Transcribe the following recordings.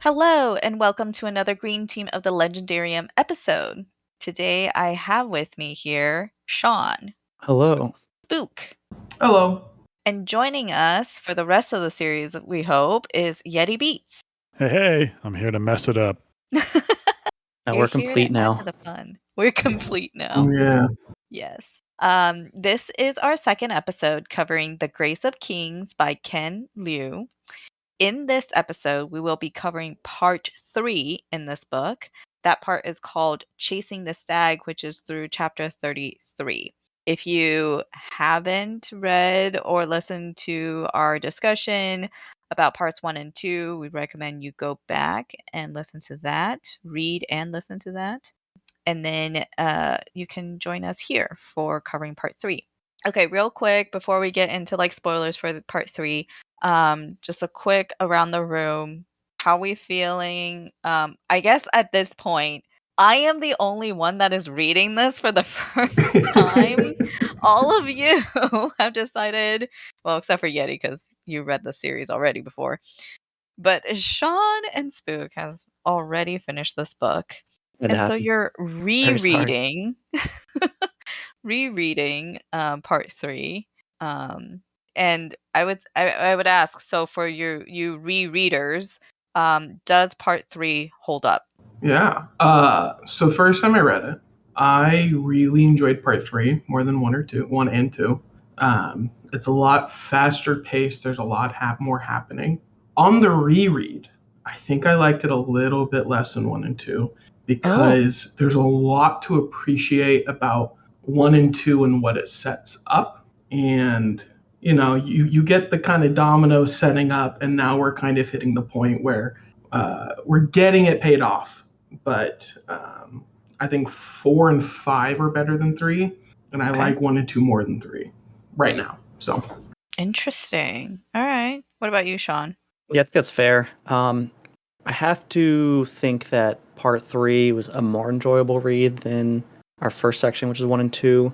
Hello, and welcome to another Green Team of the Legendarium episode. Today I have with me here Sean, Hello. Spook, Hello. and joining us for the rest of the series, we hope, is Yettibeats. Hey, I'm here to mess it up. Now You're we're here complete to add now. to the fun. We're complete now. Yeah. Yes. This is our second episode covering The Grace of Kings by Ken Liu. In this episode, we will be covering part 3 in this book. That part is called Chasing the Stag, which is through chapter 33. If you haven't read or listened to our discussion about parts 1 and 2, we recommend you go back and listen to that, read and listen to that. And then you can join us here for covering part 3. Okay, real quick before we get into spoilers for the part 3, just a quick around the room. How we feeling? I guess at this point, I am the only one that is reading this for the first time. All of you have decided, well, except for Yeti, because you read the series already before. But Sean and Spook have already finished this book. And so you're rereading part 3. And I would ask, so for you rereaders, does part 3 hold up? Yeah. So the first time I read it, I really enjoyed part 3 more than 1 and 2. It's a lot faster paced. There's a lot more happening. On the reread, I think I liked it a little bit less than 1 and 2 because there's a lot to appreciate about 1 and 2 and what it sets up. And you get the kind of domino setting up, and now we're kind of hitting the point where we're getting it paid off. But I think 4 and 5 are better than 3, and I like 1 and 2 more than 3 right now. So interesting. All right. What about you, Sean? Yeah, I think that's fair. I have to think that part 3 was a more enjoyable read than our first section, which is 1 and 2.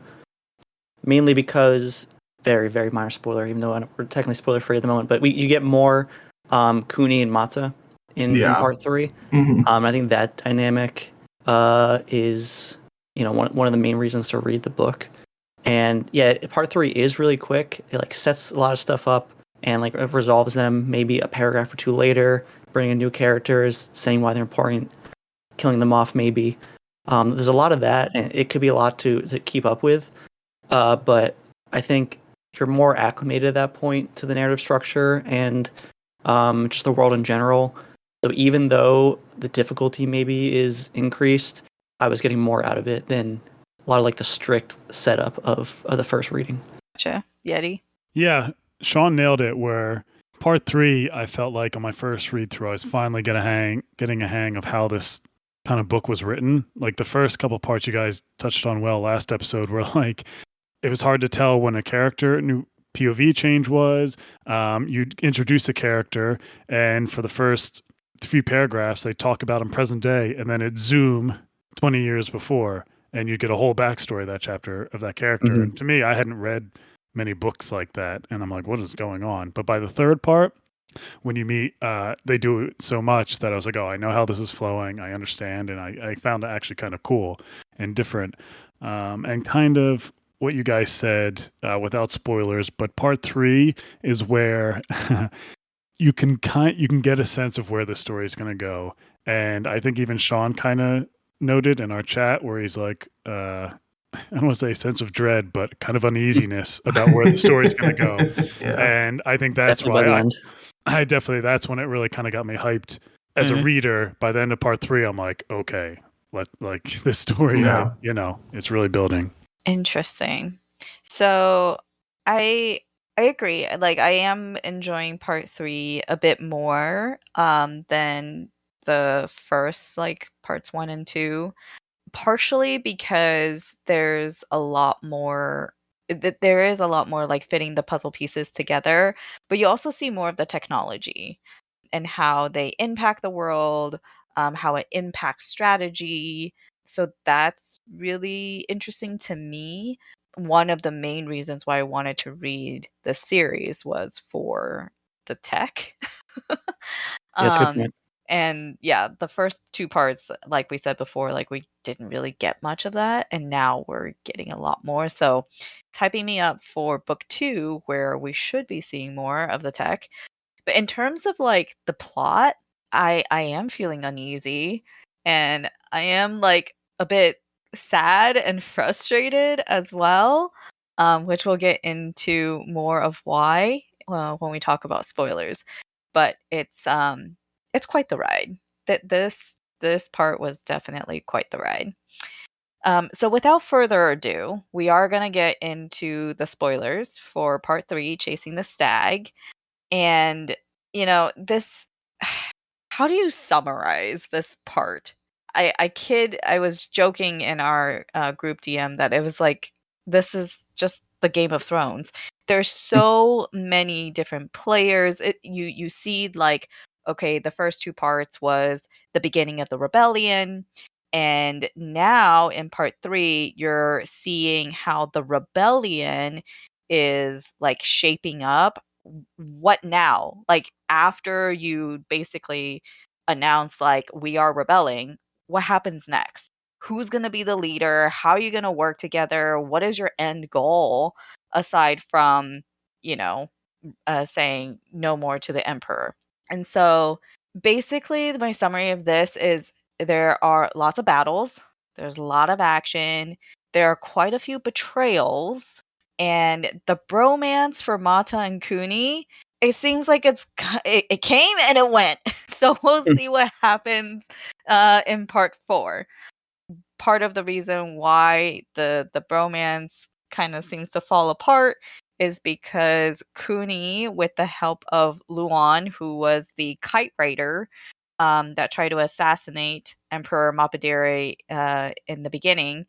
Mainly because, very, very minor spoiler, even though we're technically spoiler free at the moment, but you get more Kuni and Mata in part 3. Mm-hmm. I think that dynamic is one of the main reasons to read the book. And yeah, part 3 is really quick. It sets a lot of stuff up and it resolves them maybe a paragraph or two later, bringing in new characters, saying why they're important, killing them off maybe. There's a lot of that, and it could be a lot to keep up with. But I think you're more acclimated at that point to the narrative structure and just the world in general. So even though the difficulty maybe is increased, I was getting more out of it than a lot of the strict setup of the first reading. Gotcha. Yeti? Yeah, Sean nailed it, where part 3, I felt like on my first read through, I was finally getting a hang of how this kind of book was written. The first couple parts you guys touched on well last episode were it was hard to tell when a new POV change was. You'd introduce a character, and for the first few paragraphs, they talk about him present day, and then it'd zoom 20 years before, and you get a whole backstory of that chapter of that character. Mm-hmm. And to me, I hadn't read many books like that, and I'm like, what is going on? But by the third part, when you meet, they do it so much that I was like, oh, I know how this is flowing. I understand, and I found it actually kind of cool and different, and kind of what you guys said without spoilers. But part 3 is where you can get a sense of where the story is going to go, and I think even Sean kind of noted in our chat where he's like, I don't want to say sense of dread, but kind of uneasiness about where the story's going to go. Yeah. And I think that's Definitely why I definitely, that's when it really kind of got me hyped as a reader. By the end of part 3, I'm like, okay, this story, it's really building. Interesting. So I agree. I am enjoying part 3 a bit more than the first parts 1 and 2, partially because there's a lot more fitting the puzzle pieces together, but you also see more of the technology and how they impact the world, how it impacts strategy. So that's really interesting to me. One of the main reasons why I wanted to read the series was for the tech. That's a good point. And yeah, the first two parts, like we said before, like we didn't really get much of that, and now we're getting a lot more. So it's hyping me up for book 2, where we should be seeing more of the tech. But in terms of like the plot, I am feeling uneasy, and I am like a bit sad and frustrated as well, which we'll get into more of why when we talk about spoilers. But it's quite the ride. That this part was definitely quite the ride. So without further ado, we are going to get into the spoilers for part 3, Chasing the Stag. And, this, how do you summarize this part? I was joking in our group DM that it was like, this is just the Game of Thrones. There's so many different players. You see, like, okay, the first 2 parts was the beginning of the rebellion. And now in part 3, you're seeing how the rebellion is like shaping up. What now? Like, after you basically announce like we are rebelling, what happens next? Who's going to be the leader? How are you going to work together? What is your end goal aside from, you know, saying no more to the emperor? And so basically my summary of this is there are lots of battles, there's a lot of action, there are quite a few betrayals, and the bromance for Mata and Kuni, it seems like it came and it went. So we'll see what happens in part 4. Part of the reason why the bromance kind of seems to fall apart is because Kuni, with the help of Luan, who was the kite rider that tried to assassinate Emperor Mappadere in the beginning,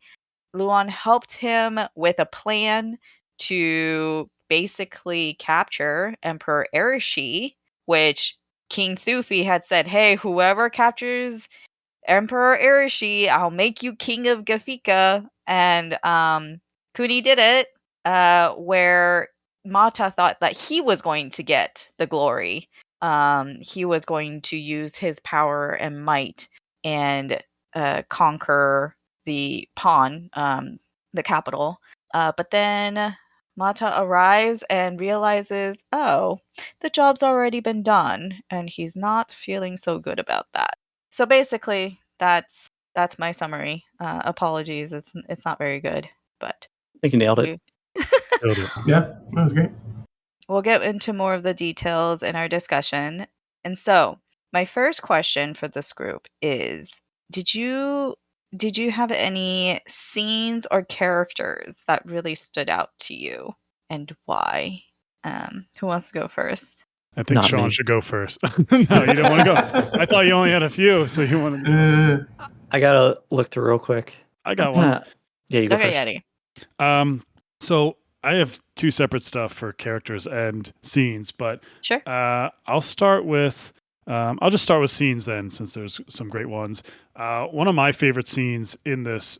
Luan helped him with a plan to basically capture Emperor Erishi, which King Thufi had said, hey, whoever captures Emperor Erishi, I'll make you king of Gafika. And Kuni did it, where Mata thought that he was going to get the glory. He was going to use his power and might and conquer the pawn, the capital. But then Mata arrives and realizes, oh, the job's already been done, and he's not feeling so good about that. So basically, that's my summary. Apologies, it's not very good, but I think you nailed it. Killed it. Yeah, that was great. we'll get into more of the details in our discussion. And so, my first question for this group is: Did you have any scenes or characters that really stood out to you, and why? Who wants to go first? I think Not Sean me. should go first. No, you don't want to go. I thought you only had a few, so you want to. I gotta look through real quick. I got one. Yeah, you go Okay, first. Yeti. So I have 2 separate stuff for characters and scenes, but Sure. I'll start with. I'll just start with scenes then, since there's some great ones. One of my favorite scenes in this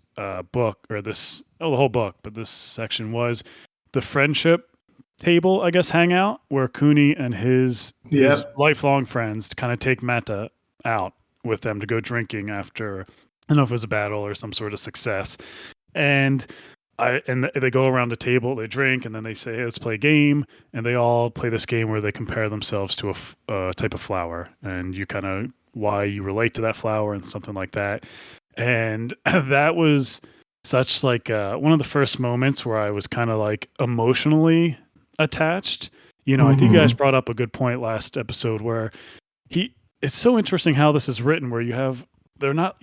book, or the whole book, but this section, was the friendship table, I guess, hangout, where Kuni and his lifelong friends kind of take Mata out with them to go drinking after, I don't know if it was a battle or some sort of success. And they go around the table, they drink, and then they say, hey, let's play a game. And they all play this game where they compare themselves to a type of flower, and you kind of why you relate to that flower and something like that. And that was such like one of the first moments where I was kind of like emotionally attached. I think you guys brought up a good point last episode where it's so interesting how this is written, where you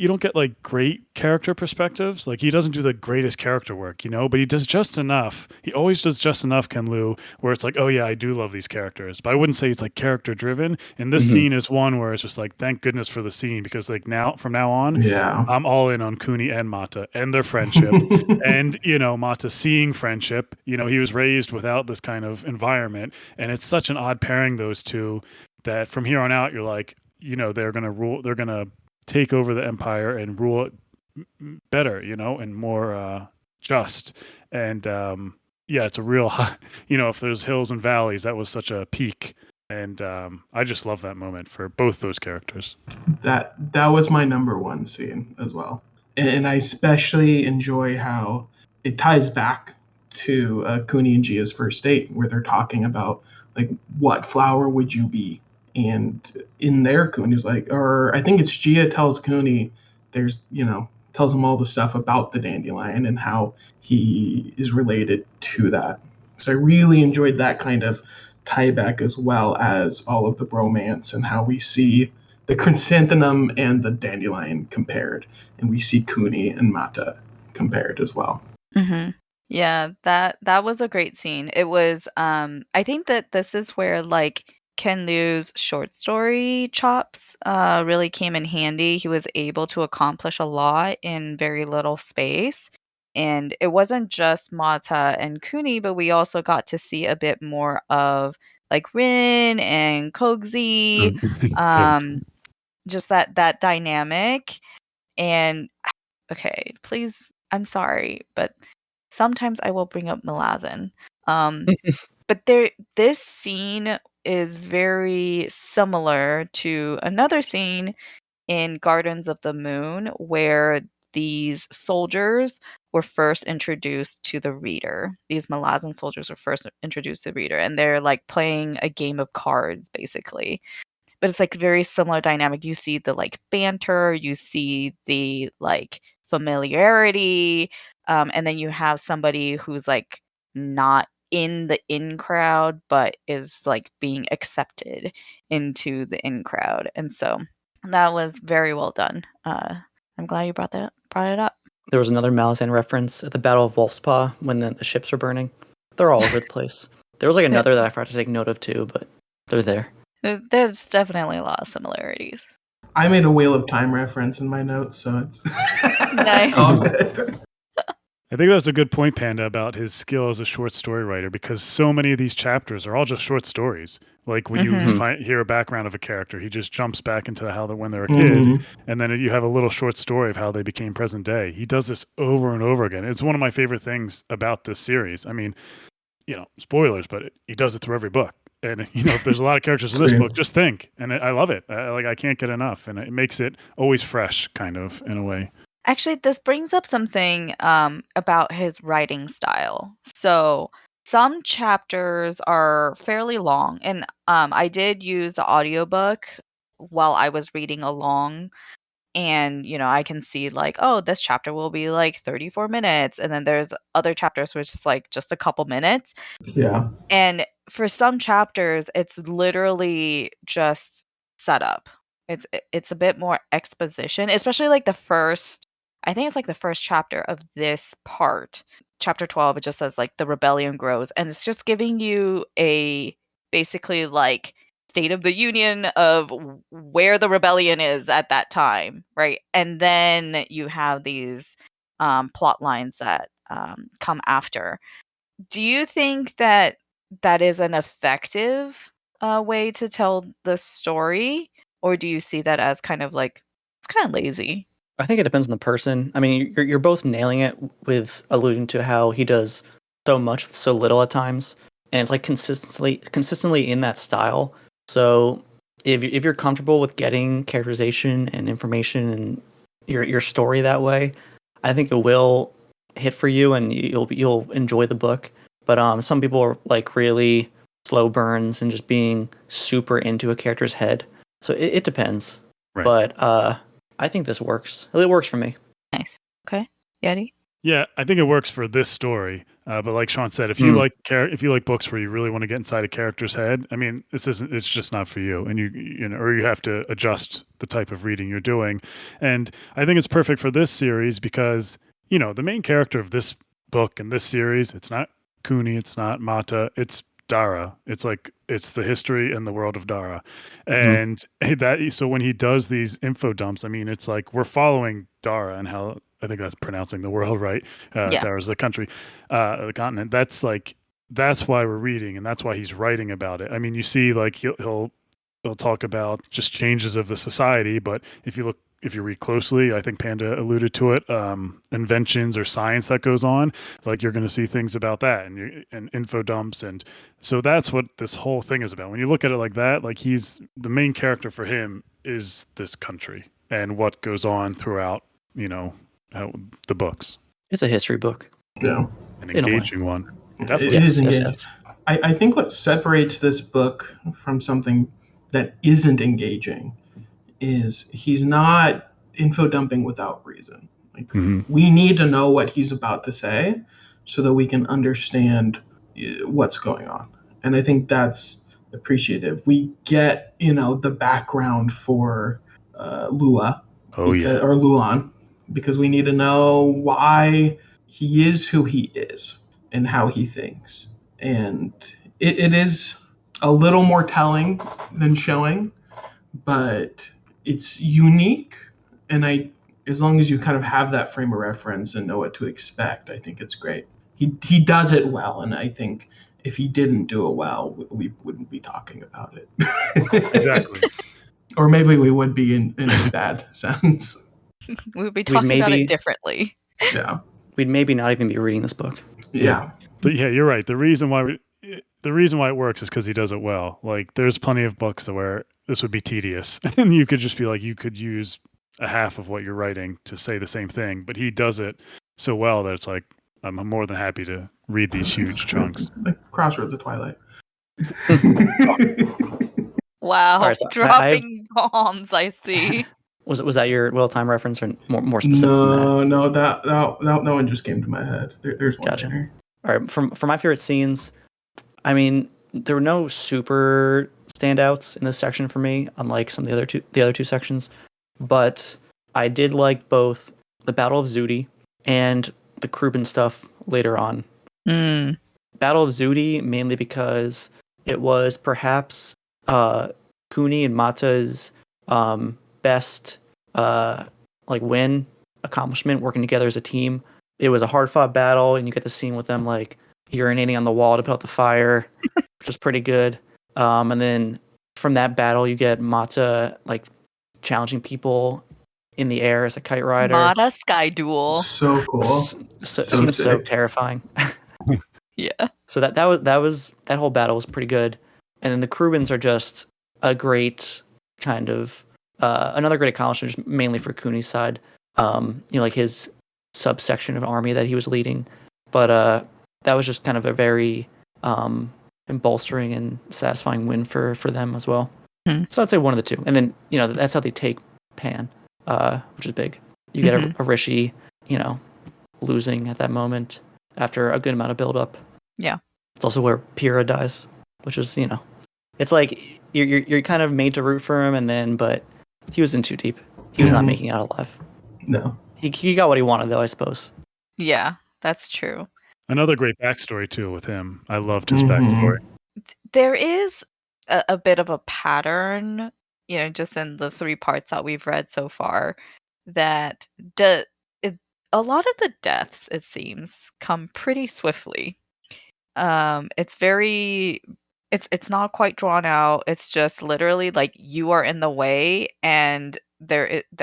don't get like great character perspectives. Like, he doesn't do the greatest character work, but he does just enough. He always does just enough, Ken Liu, where it's like, oh yeah, I do love these characters, but I wouldn't say it's like character driven. And this scene is one where it's just like, thank goodness for the scene, because like from now on, I'm all in on Kuni and Mata and their friendship. And, Mata seeing friendship, he was raised without this kind of environment. And it's such an odd pairing, those two, that from here on out, you're like, they're going to rule, they're going to take over the empire and rule it better, and more just. And yeah, it's a real high, if there's hills and valleys, that was such a peak And I just love that moment for both those characters. That was my number one scene as well, and I especially enjoy how it ties back to Kuni and Gia's first date, where they're talking about like what flower would you be, and in there Kuni's like, or I think it's Gia tells Kuni, there's tells him all the stuff about the dandelion and how he is related to that. So I really enjoyed that kind of tie back as well as all of the bromance and how we see the chrysanthemum and the dandelion compared, and we see Kuni and Mata compared as well. Mm-hmm. Yeah, that was a great scene. It was I think that this is where like Ken Liu's short story chops really came in handy. He was able to accomplish a lot in very little space. And it wasn't just Mata and Kuni, but we also got to see a bit more of like Rin and Kogzi, Good. just that dynamic. And okay, please, I'm sorry, but sometimes I will bring up Malazan. But this scene is very similar to another scene in Gardens of the Moon where these soldiers were first introduced to the reader. These Malazan soldiers were first introduced to the reader, and they're like playing a game of cards, basically. But it's like very similar dynamic. You see the like banter, you see the like familiarity, and then you have somebody who's like not in the in crowd, but is like being accepted into the in crowd. And so that was very well done. I'm glad you brought it up. There was another Malazan reference at the Battle of Wolfspaw when the ships were burning. They're all over the place. There was like another that I forgot to take note of too, but they're there. There's definitely a lot of similarities. I made a Wheel of Time reference in my notes, so it's Nice. all good. I think that's a good point, Panda, about his skill as a short story writer, because so many of these chapters are all just short stories. Like when Mhm. you hear a background of a character, he just jumps back into how when they're a kid, and then you have a little short story of how they became present day. He does this over and over again. It's one of my favorite things about this series. I mean, spoilers, but he does it through every book. And if there's a lot of characters in this book, just think. And I love it. I can't get enough, and it makes it always fresh, kind of in a way. Actually, this brings up something about his writing style. So some chapters are fairly long, and I did use the audiobook while I was reading along. And I can see like, oh, this chapter will be like 34 minutes, and then there's other chapters which is like just a couple minutes. Yeah. And for some chapters, it's literally just setup. It's a bit more exposition, especially like the first. I think it's like the first chapter of this part, chapter 12. It just says like the rebellion grows, and it's just giving you a basically like state of the union of where the rebellion is at that time, right? And then you have these plot lines that come after. Do you think that that is an effective way to tell the story, or do you see that as kind of like it's kind of lazy? I think it depends on the person. I mean, you're both nailing it with alluding to how he does so much with so little at times, and it's like consistently in that style. So if you're comfortable with getting characterization and information and your story that way, I think it will hit for you, and you'll enjoy the book. But some people are like really slow burns and just being super into a character's head. So it depends. Right. But I think this works. It works for me. Nice. Okay. Yeti? Yeah, I think it works for this story. But like Sean said, if you like books where you really want to get inside a character's head, I mean, it's just not for you, and or you have to adjust the type of reading you're doing. And I think it's perfect for this series because the main character of this book and this series, it's not Kuni, it's not Mata, it's Dara. It's the history and the world of Dara, and so when he does these info dumps, I mean, it's like we're following Dara and how. I think that's pronouncing the world right. Yeah. Dara's the country, the continent. That's why we're reading, and that's why he's writing about it. I mean, you see, like he'll talk about just changes of the society, but if you look if you read closely, I think Panda alluded to it, inventions or science that goes on, like you're going to see things about that and info dumps. And so that's what this whole thing is about. When you look at it like that, like he's the main character for him is this country and what goes on throughout, how, the books. It's a history book. Yeah. An engaging one. Definitely. It is engaging. Yes. I think what separates this book from something that isn't engaging is he's not info dumping without reason. Like, we need to know what he's about to say so that we can understand what's going on. And I think that's appreciative. We get, the background for Lua or Luan, because we need to know why he is who he is and how he thinks. And it is a little more telling than showing, but it's unique. And as long as you kind of have that frame of reference and know what to expect, I think it's great. He does it well, and I think if he didn't do it well, we wouldn't be talking about it. Exactly. Or maybe we would be in a bad sense. We would be talking about it differently. Yeah. We'd maybe not even be reading this book. Yeah. But yeah, you're right. The reason why it works is because he does it well. Like, there's plenty of books where this would be tedious, and you could just be like, you could use a half of what you're writing to say the same thing, but he does it so well that it's like, I'm more than happy to read these huge chunks. Like Crossroads of Twilight. Wow, right, so dropping bombs, I see. Was that your well-timed reference or more specific than that? No, that one just came to my head. There's one there. All right, for my favorite scenes, I mean, there were no super standouts in this section for me, unlike some of the other two sections, but I did like both the Battle of Zudi and the Kruben stuff later on. Battle of Zudi, mainly because it was perhaps Kuni and Mata's best win accomplishment, working together as a team. It was a hard-fought battle, and you get the scene with them like urinating on the wall to put out the fire, which was pretty good. And then from that battle, you get Mata like challenging people in the air as a kite rider. Mata Sky Duel. So cool. Seems so terrifying. Yeah. So that whole battle was pretty good. And then the Krubens are just a great kind of another great accomplishment, just mainly for Kuni's side. Like his subsection of army that he was leading. But that was just kind of a very bolstering and satisfying win for them as well. So I'd say one of the two. And then, that's how they take Pan, which is big. You get a Rishi, losing at that moment after a good amount of build-up. Yeah. It's also where Pyrrha dies, which is, it's like you're kind of made to root for him, but he was in too deep. He was not making it out alive. No. He got what he wanted, though, I suppose. Yeah, that's true. Another great backstory, too, with him. I loved his backstory. There is a bit of a pattern, just in the 3 parts that we've read so far, that a lot of the deaths, it seems, come pretty swiftly. It's not quite drawn out. It's just literally like you are in the way, and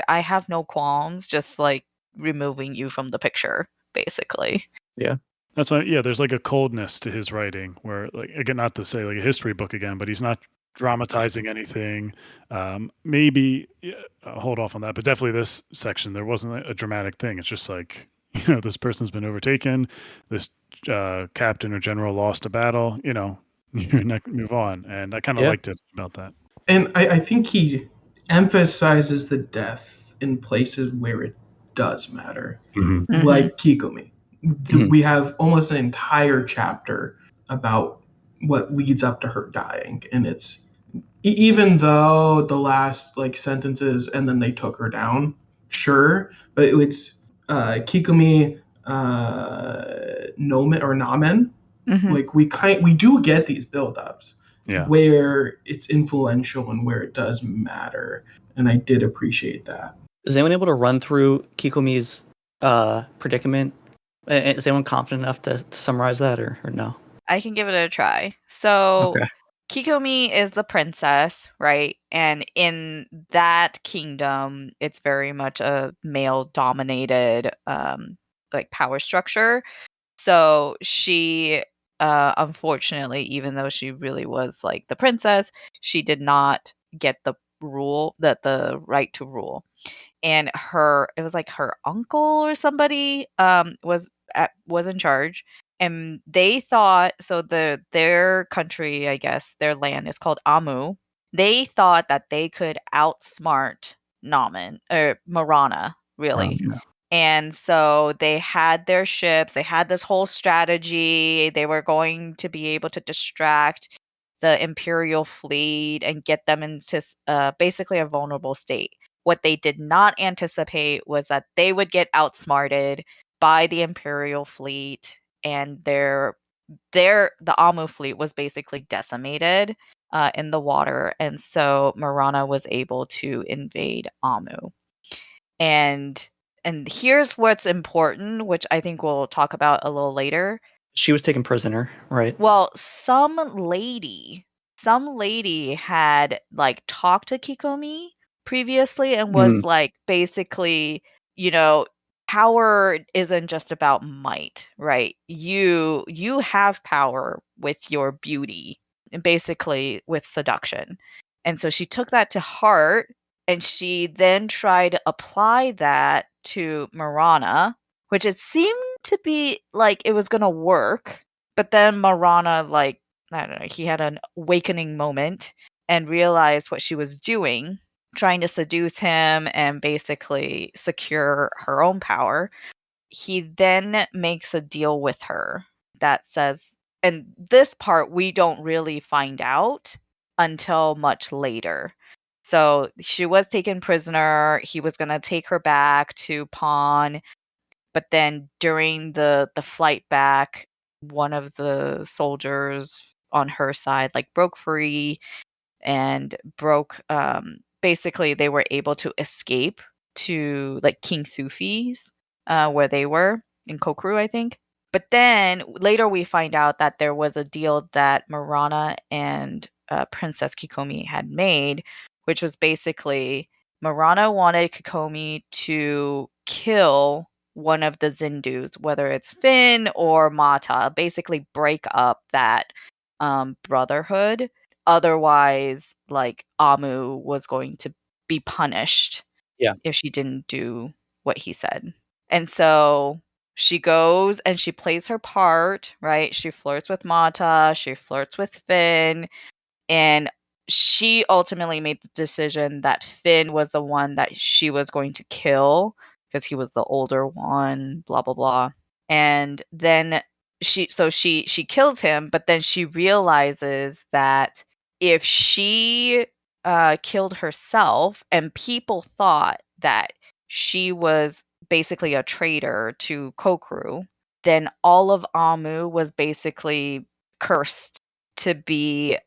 I have no qualms just like removing you from the picture, basically. Yeah. That's why, there's like a coldness to his writing where, like, again, not to say like a history book again, but he's not dramatizing anything. Maybe hold off on that, but definitely this section, there wasn't a dramatic thing. It's just like, this person's been overtaken. This captain or general lost a battle, move on. And I kind of liked it about that. And I think he emphasizes the death in places where it does matter, like Kikomi. We have almost an entire chapter about what leads up to her dying, and it's even though the last sentences and then they took her down, sure, but it's Kikomi, Nomen or Namen. Like we do get these build-ups where it's influential and where it does matter, and I did appreciate that. Is anyone able to run through Kikomi's predicament? Is anyone confident enough to summarize that, or no? I can give it a try. So Kikomi is the princess, right? And in that kingdom, it's very much a male-dominated, like power structure. So she, unfortunately, even though she really was like the princess, she did not get the right to rule. And it was like her uncle or somebody was in charge, and they thought so their country, I guess their land is called Amu. They thought that they could outsmart Namen or Marana, really. Yeah. And so they had their ships, they had this whole strategy. They were going to be able to distract the Imperial fleet and get them into basically a vulnerable state. What they did not anticipate was that they would get outsmarted by the Imperial fleet, and the Amu fleet was basically decimated in the water, and so Marana was able to invade Amu. And here's what's important, which I think we'll talk about a little later. She was taken prisoner, right? Well, some lady had like talked to Kikomi previously and was like basically, you know, power isn't just about might, right? You have power with your beauty and basically with seduction. And so she took that to heart, and she then tried to apply that to Marana, which it seemed to be like it was going to work. But then Marana, like, I don't know, he had an awakening moment and realized what she was doing, trying to seduce him and basically secure her own power. He then makes a deal with her that says, and this part we don't really find out until much later. So she was taken prisoner. He was going to take her back to Pawn, but then during the flight back, one of the soldiers on her side like broke free and basically they were able to escape to like King Sufi's where they were in Kokru, I think. But then later we find out that there was a deal that Marana and Princess Kikomi had made, which was basically Marana wanted Kikomi to kill one of the Zindus, whether it's Finn or Mata, basically break up that brotherhood. Otherwise, like Amu was going to be punished if she didn't do what he said. And so she goes and she plays her part, right? She flirts with Mata, she flirts with Finn, and she ultimately made the decision that Finn was the one that she was going to kill because he was the older one, blah blah blah. And then she kills him, but then she realizes that if she killed herself and people thought that she was basically a traitor to Kokru, then all of Amu was basically cursed to be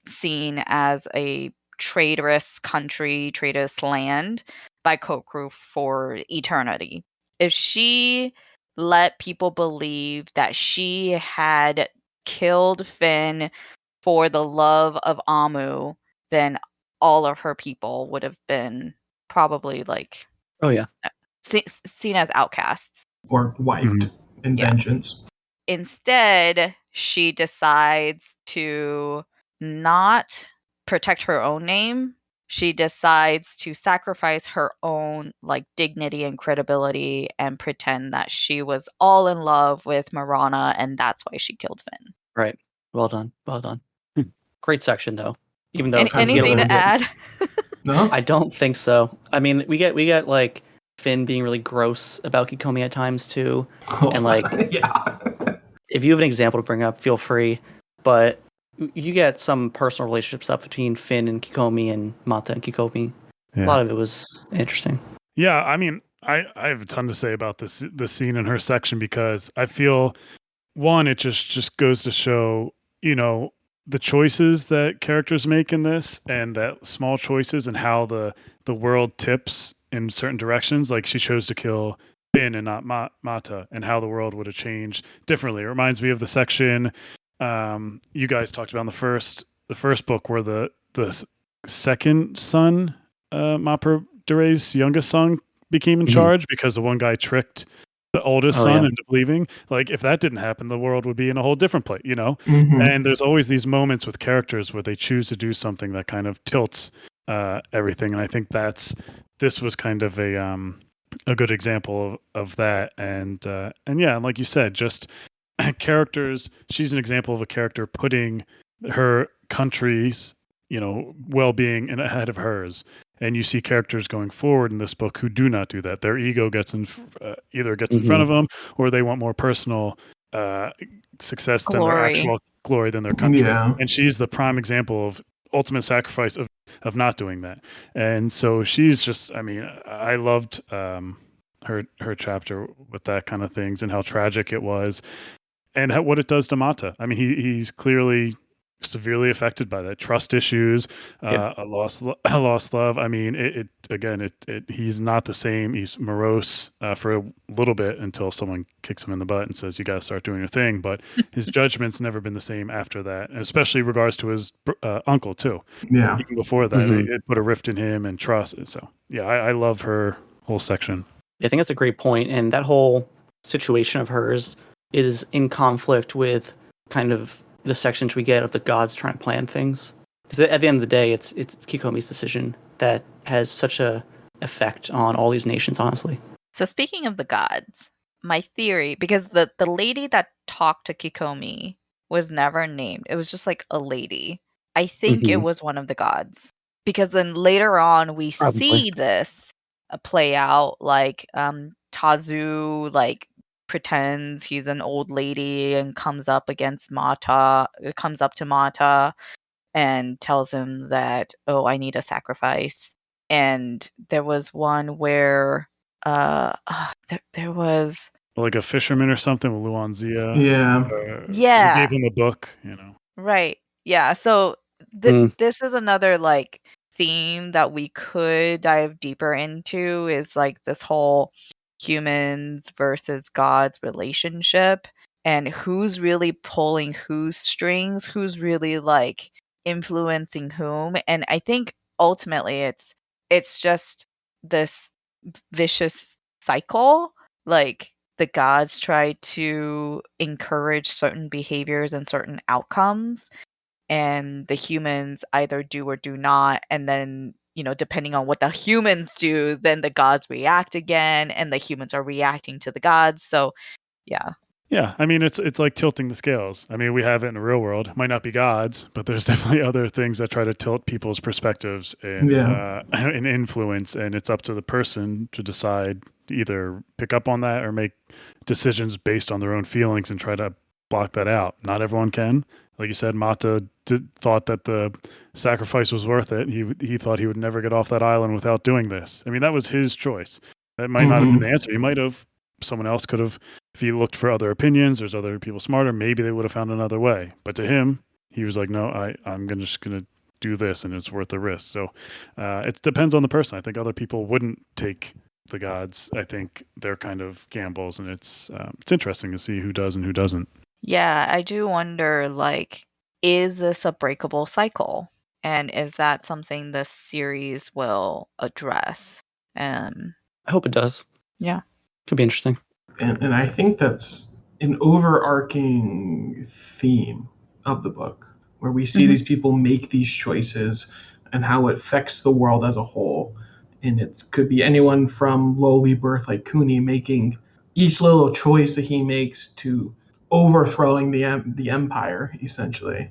seen as a traitorous country, traitorous land by Kokru for eternity. If she let people believe that she had killed Finn for the love of Amu, then all of her people would have been probably like Oh yeah. seen as outcasts. Or wiped in Yeah. vengeance. Instead, she decides to not protect her own name. She decides to sacrifice her own like dignity and credibility and pretend that she was all in love with Marana and that's why she killed Finn. Right. Well done. Well done. Great section though. Even though Any, Kind of anything ruined to it. add? No? I don't think so. I mean, we get like Finn being really gross about Kikomi at times too. And like yeah. if you have an example to bring up, feel free. But you get some personal relationship stuff between Finn and Kikomi and Mata and Kikomi. Yeah. A lot of it was interesting. Yeah, I mean, I have a ton to say about this scene in her section because I feel one, it just goes to show, you know, the choices that characters make in this and that small choices and how the world tips in certain directions. Like she chose to kill Finn and not Mata, and how the world would have changed differently. It reminds me of the section you guys talked about in the first the first book where the second son, Mappa Dure's youngest son, became in charge because the one guy tricked the oldest son into believing. Like, if that didn't happen, the world would be in a whole different place, you know? And there's always these moments with characters where they choose to do something that kind of tilts everything. And I think this was kind of a good example of that. And yeah, like you said, just characters. She's an example of a character putting her country's, well-being ahead of hers. And you see characters going forward in this book who do not do that. Their ego gets either gets in front of them, or they want more personal success than their actual glory than their country. Yeah. And she's the prime example of ultimate sacrifice of not doing that. And so she's just, I mean, I loved her chapter with that kind of things and how tragic it was, and what it does to Mata. I mean, he's clearly severely affected by that, trust issues, a lost love. I mean, he's not the same. He's morose for a little bit until someone kicks him in the butt and says, "You got to start doing your thing." But his judgment's never been the same after that, and especially regards to his uncle too. Yeah. Even before that, it put a rift in him and trust. So yeah, I love her whole section. I think that's a great point, and that whole situation of hers is in conflict with kind of the sections we get of the gods trying to plan things. Because at the end of the day, it's Kikomi's decision that has such a effect on all these nations, honestly. So speaking of the gods, my theory, because the lady that talked to Kikomi was never named. It was just like a lady. I think it was one of the gods. Because then later on we see this play out, like Tazu like pretends he's an old lady and comes up to Mata and tells him that, oh, I need a sacrifice. And there was one where there was like a fisherman or something with Luanzia. Yeah. Who gave him a book, Right. Yeah. So this is another like theme that we could dive deeper into, is like this whole humans versus gods relationship, and who's really pulling whose strings, who's really like influencing whom. And I think ultimately it's just this vicious cycle. Like, the gods try to encourage certain behaviors and certain outcomes, and the humans either do or do not. And then, depending on what the humans do, then the gods react again, and the humans are reacting to the gods. So, yeah. Yeah, I mean, it's like tilting the scales. I mean, we have it in the real world. It might not be gods, but there's definitely other things that try to tilt people's perspectives and and influence, and it's up to the person to decide to either pick up on that or make decisions based on their own feelings and try to block that out. Not everyone can. Like you said, Mata thought that the sacrifice was worth it. He thought he would never get off that island without doing this. I mean, that was his choice. That might not have been the answer. He might have. Someone else could have, if he looked for other opinions, there's other people smarter, maybe they would have found another way. But to him, he was like, no, I'm just going to do this, and it's worth the risk. So it depends on the person. I think other people wouldn't take the gods. I think they're kind of gambles, and it's interesting to see who does and who doesn't. Yeah, I do wonder, like, is this a breakable cycle? And is that something the series will address? I hope it does. Yeah. Could be interesting. And I think that's an overarching theme of the book, where we see these people make these choices and how it affects the world as a whole. And it could be anyone from lowly birth like Kuni making each little choice that he makes to overthrowing the empire, essentially,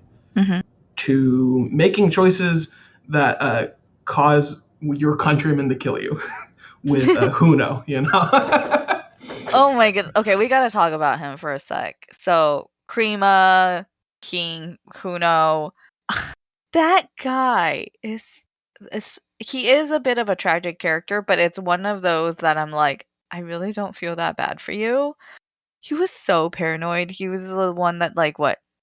to making choices that cause your countrymen to kill you with Huno, Oh my god. Okay, we gotta talk about him for a sec. So, Krima, King, Huno, that guy he is a bit of a tragic character, but it's one of those that I'm like, I really don't feel that bad for you. He was so paranoid. He was the one that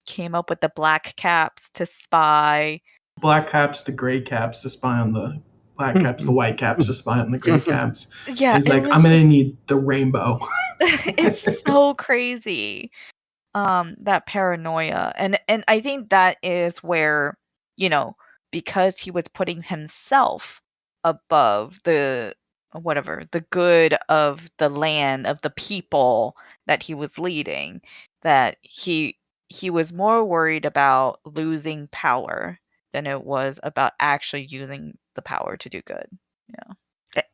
came up with the black caps to spy. Black caps to gray caps to spy on the black caps, the white caps to spy on the gray caps. Yeah, he's like, I'm gonna need the rainbow. It's so crazy. That paranoia, and I think that is where because he was putting himself above the good of the land, of the people that he was leading, that he was more worried about losing power than it was about actually using the power to do good.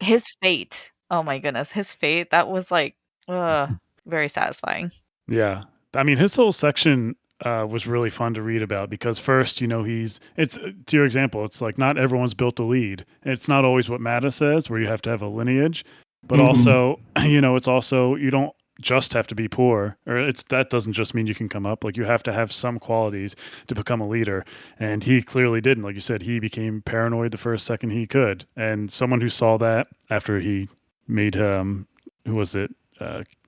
His fate. Oh my goodness, his fate. That was like, very satisfying. Yeah. I mean, his whole section was really fun to read about because first, it's to your example, it's like not everyone's built to lead. It's not always what Mata says, where you have to have a lineage, but also, it's also, you don't just have to be poor, or that doesn't just mean you can come up. Like you have to have some qualities to become a leader. And he clearly didn't. Like you said, he became paranoid the first second he could. And someone who saw that after he made, who was it?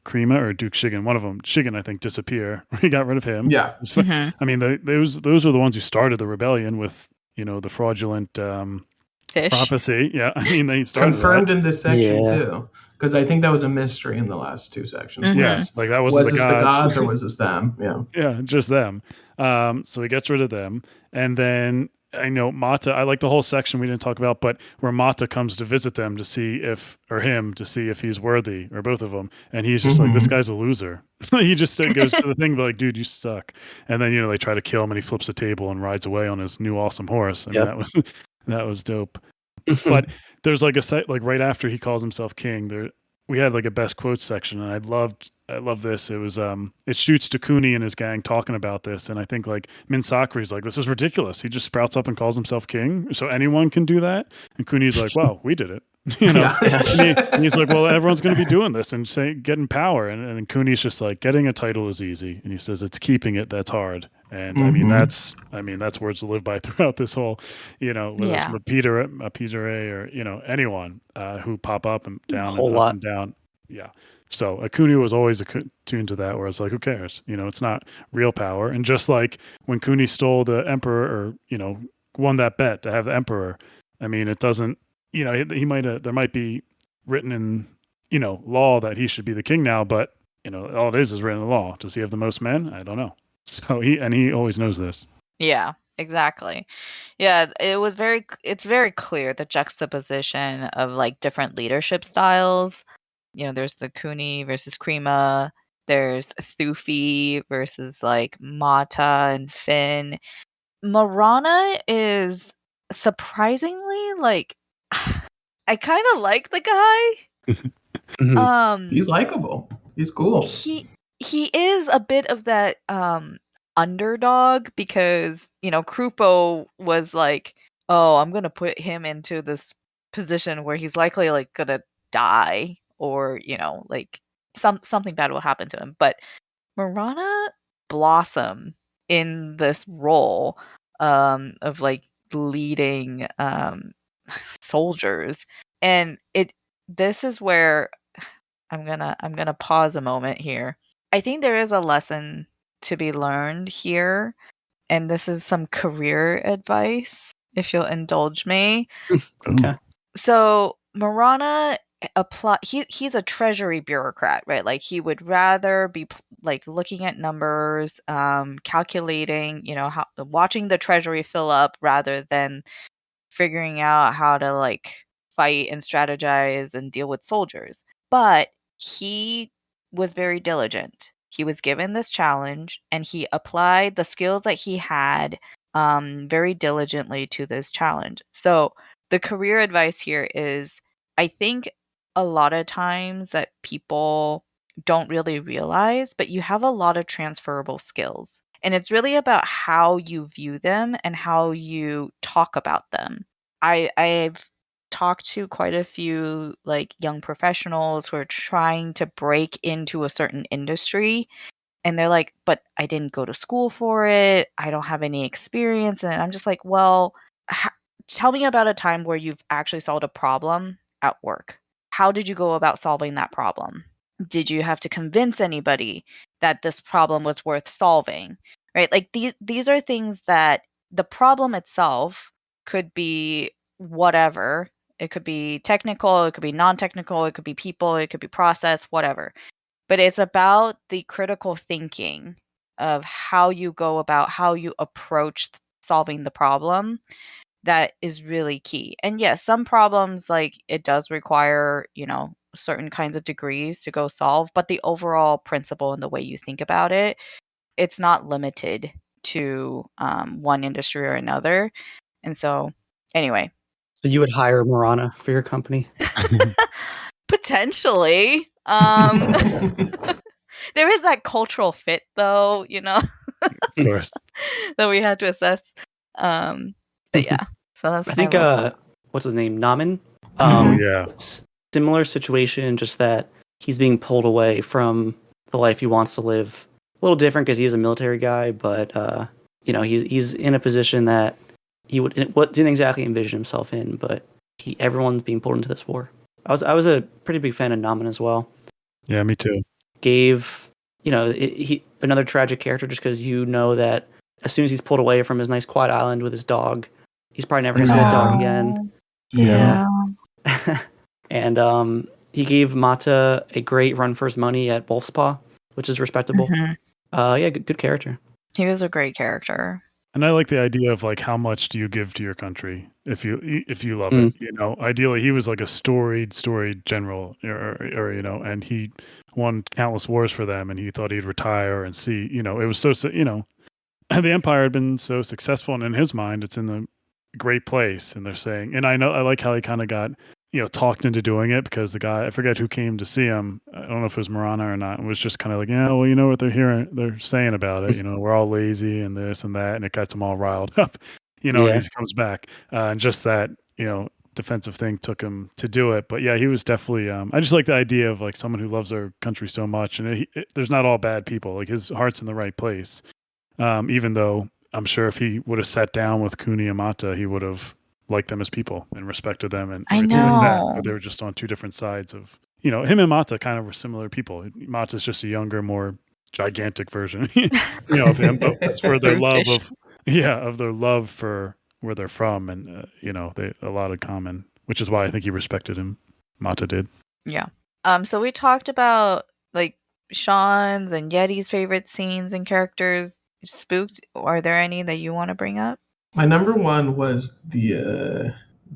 Krima or Duke Shigen, one of them, Shigen, I think, disappear. He got rid of him. Yeah. I mean, those were the ones who started the rebellion with, the fraudulent Fish. prophecy. Yeah, I mean, they started Confirmed that. in this section Yeah. too, because I think that was a mystery in the last two sections. Yeah, like that wasn't Was the this the gods. gods or was this them? Yeah. Yeah, just them. So he gets rid of them, and then I know Mata. I like the whole section we didn't talk about, but where Mata comes to visit them to see if he's worthy, or both of them, and he's just like, this guy's a loser. He just goes to the thing, but like, dude, you suck. And then they try to kill him, and he flips the table and rides away on his new awesome horse. I mean, that was dope. But there's like a site like right after he calls himself king. There we had like a best quotes section, and I love this. It was it shoots to Cooney and his gang talking about this, and I think like Min Sakri's like, this is ridiculous. He just sprouts up and calls himself king, so anyone can do that. And Cooney's like, wow, we did it. And he's like, well, everyone's going to be doing this and getting power. And Cooney's just like, getting a title is easy, and he says it's keeping it that's hard. And I mean that's words to live by throughout this whole, whether it's Peter A, or anyone who pop up and down and up and down. Yeah. So Cooney was always attuned to that, where it's like, who cares? It's not real power. And just like when Cooney stole the emperor, or won that bet to have the emperor, I mean, it doesn't. He might there might be written in law that he should be the king now, but all it is written in law. Does he have the most men? I don't know. So he always knows this. Yeah, exactly. Yeah, it's very clear the juxtaposition of like different leadership styles. There's the Cooney versus Krima. There's Thufi versus like Mata and Finn. Marana is surprisingly like I kind of like the guy. He's likable. He's cool. He is a bit of that underdog, because Krupo was like, oh, I'm gonna put him into this position where he's likely like gonna die, or like something bad will happen to him. But Marana blossom in this role of like leading soldiers, and this is where I'm gonna pause a moment here. I think there is a lesson to be learned here, and this is some career advice, if you'll indulge me. Okay. So Marana he's a treasury bureaucrat, right? Like he would rather be like looking at numbers, calculating, how watching the treasury fill up, rather than figuring out how to like fight and strategize and deal with soldiers. But he was very diligent. He was given this challenge, and he applied the skills that he had very diligently to this challenge. So the career advice here is, I think a lot of times that people don't really realize, but you have a lot of transferable skills. And it's really about how you view them and how you talk about them. I've talked to quite a few like young professionals who are trying to break into a certain industry, and they're like, but I didn't go to school for it. I don't have any experience. And I'm just like, well, tell me about a time where you've actually solved a problem at work. How did you go about solving that problem? Did you have to convince anybody that this problem was worth solving? Right? Like these are things that the problem itself could be whatever. It could be technical, it could be non-technical, it could be people, it could be process, whatever. But it's about the critical thinking of how you go about, how you approach solving the problem, that is really key. And yes, some problems, like, it does require, certain kinds of degrees to go solve, but the overall principle and the way you think about it, it's not limited to one industry or another. And so, anyway. So you would hire Marana for your company? Potentially. There is that cultural fit, though, Of course. that we had to assess. But yeah, so that's I my think little stuff. what's his name? Namin. Oh yeah. Similar situation, just that he's being pulled away from the life he wants to live. A little different because he's a military guy, but he's in a position that he didn't exactly envision himself in. But everyone's being pulled into this war. I was a pretty big fan of Namin as well. Yeah, me too. Gave he another tragic character just because that as soon as he's pulled away from his nice quiet island with his dog, he's probably never gonna see that dog again. Yeah. And he gave Mata a great run for his money at Wolf's Paw, which is respectable. Good character. He was a great character. And I like the idea of like, how much do you give to your country if you love it? Ideally he was like a storied general, or and he won countless wars for them, and he thought he'd retire and see, it was so the empire had been so successful, and in his mind it's in the great place, and they're saying, and I like how he kind of got talked into doing it, because the guy, I forget who came to see him, I don't know if it was Marana or not, was just kind of like, well, you know what they're saying about it, we're all lazy and this and that, and it gets him all riled up, and he comes back, and just that defensive thing took him to do it. But yeah, he was definitely I just like the idea of like someone who loves their country so much, and there's not all bad people, like his heart's in the right place, even though I'm sure if he would have sat down with Kuni and Mata, he would have liked them as people and respected them and everything like that. But they were just on two different sides of, him and Mata kind of were similar people. Mata's just a younger, more gigantic version, of him. But it's for their love of their love for where they're from, and they a lot in common, which is why I think he respected him. Mata did. Yeah. So we talked about like Sean's and Yeti's favorite scenes and characters. Spooked. Are there any that you want to bring up? My number one was the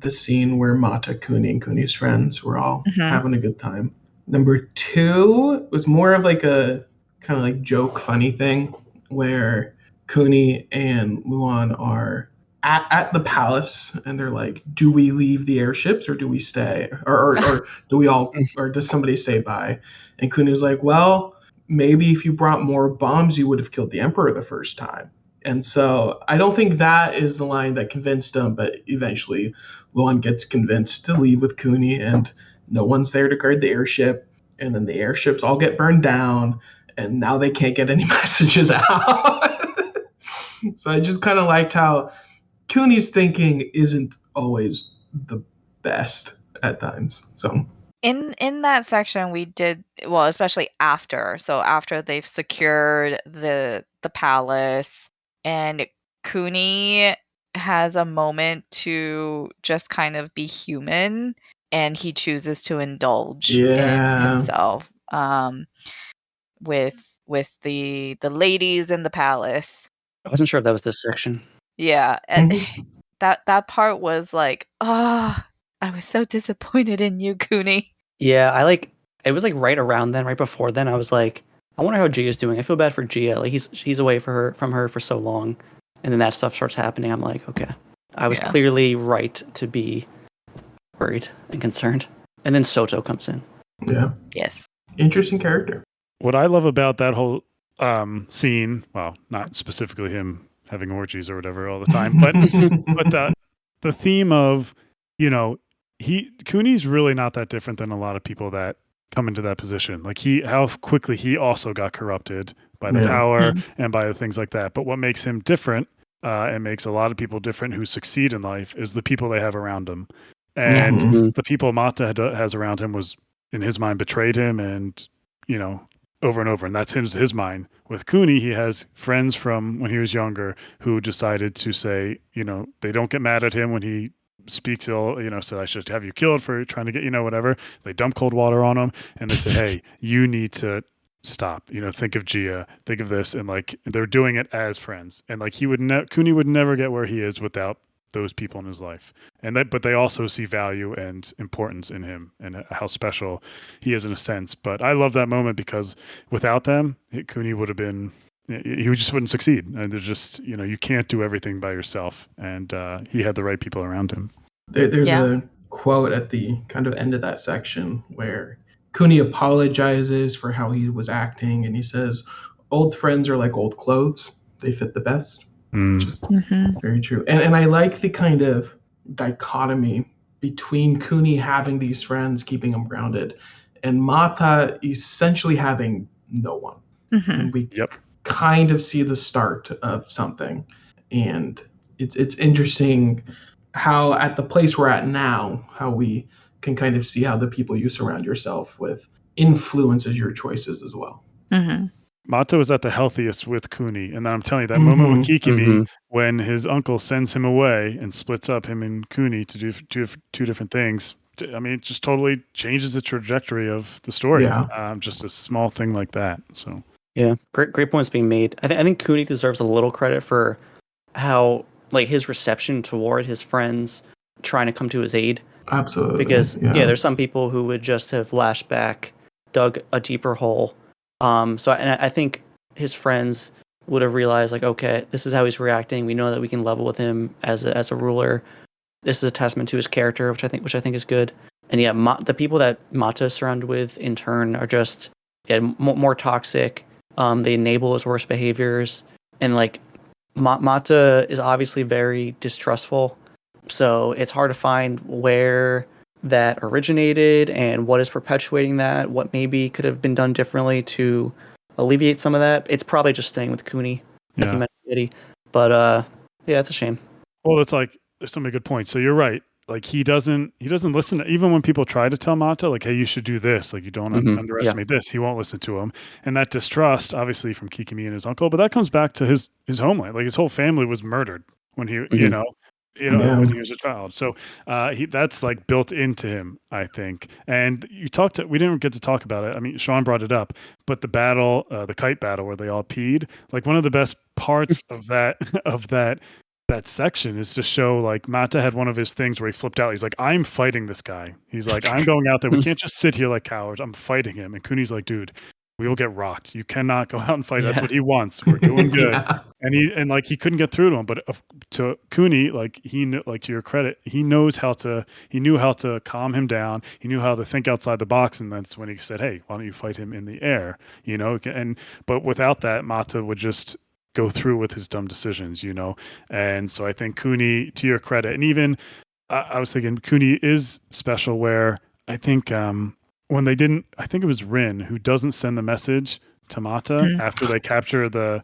scene where Mata, Kuni, and Kuni's friends were all having a good time. Number two was more of like a kind of like joke, funny thing where Kuni and Luan are at the palace, and they're like, "Do we leave the airships or do we stay, or do we all, or does somebody say bye?" And Kuni was like, "Well, maybe if you brought more bombs, you would have killed the Emperor the first time." And so I don't think that is the line that convinced him, but eventually Luan gets convinced to leave with Kuni, and no one's there to guard the airship. And then the airships all get burned down, and now they can't get any messages out. So I just kind of liked how Kuni's thinking isn't always the best at times. So in that section we did well, especially after they've secured the palace, and Kuni has a moment to just kind of be human, and he chooses to indulge in himself with the ladies in the palace. I wasn't sure if that was this section. Yeah, and that part was like, I was so disappointed in you, Kuni. Yeah, it was like right around then, right before then, I was like, I wonder how Gia's doing. I feel bad for Gia. Like he's away from her for so long, and then that stuff starts happening. I'm like, okay, I was clearly right to be worried and concerned. And then Soto comes in. Yeah. Yes. Interesting character. What I love about that whole scene, well, not specifically him having orgies or whatever all the time, but the theme of, Kuni's really not that different than a lot of people that come into that position. Like how quickly he also got corrupted by the power and by the things like that. But what makes him different, and makes a lot of people different who succeed in life, is the people they have around him. And the people Mata has around him was, in his mind, betrayed him, and, over and over. And that's his mind. With Kuni, he has friends from when he was younger who decided to say, they don't get mad at him when he speaks ill, said, I should have you killed for trying to get, whatever. They dump cold water on him, and they say, hey, you need to stop, think of Gia, think of this, and like they're doing it as friends, and like Cooney would never get where he is without those people in his life, but they also see value and importance in him and how special he is in a sense. But I love that moment because without them, Cooney would have been. He just wouldn't succeed. And there's just, you can't do everything by yourself. And he had the right people around him. There's a quote at the kind of end of that section where Cooney apologizes for how he was acting, and he says, "Old friends are like old clothes; they fit the best." Which is very true. And I like the kind of dichotomy between Cooney having these friends, keeping him grounded, and Mata essentially having no one. And we kind of see the start of something. And it's interesting how at the place we're at now, how we can kind of see how the people you surround yourself with influences your choices as well. Mata was at the healthiest with Cooney, and then I'm telling you that moment with Kikimi when his uncle sends him away and splits up him and Cooney to do two different things. I mean, it just totally changes the trajectory of the story. Yeah. Just a small thing like that. So yeah, great points being made. I think Cooney deserves a little credit for how like his reception toward his friends trying to come to his aid. Absolutely. Because there's some people who would just have lashed back, dug a deeper hole. So I think his friends would have realized, like, okay, this is how he's reacting. We know that we can level with him as a ruler. This is a testament to his character, which I think is good. And the people that Mata is surrounded with in turn are just more toxic. They enable his worst behaviors, and like Mata is obviously very distrustful. So it's hard to find where that originated and what is perpetuating that, what maybe could have been done differently to alleviate some of that. It's probably just staying with Cooney, like you mentioned, Yeti. But yeah, it's a shame. Well, it's like there's so many good points. So you're right. Like he doesn't listen even when people try to tell Mata, like, hey, you should do this. Like you don't underestimate this. He won't listen to him. And that distrust, obviously, from Kikimi and his uncle, but that comes back to his homeland. Like his whole family was murdered when he, when he was a child. So that's like built into him, I think. And we didn't get to talk about it. I mean, Sean brought it up, but the battle, the kite battle where they all peed, like one of the best parts of that section is to show like Mata had one of his things where he flipped out. He's like, I'm fighting this guy. He's like, I'm going out there. We can't just sit here like cowards. I'm fighting him. And Cooney's like, dude, we will get rocked. You cannot go out and fight. That's what he wants. We're doing good. And he couldn't get through to him. But to Cooney, like to your credit, he knew how to calm him down. He knew how to think outside the box. And that's when he said, hey, why don't you fight him in the air? But without that, Mata would just go through with his dumb decisions, And so I think Cooney, to your credit, and even I was thinking Cooney is special where I think when they didn't, I think it was Rin who doesn't send the message to Mata after they capture the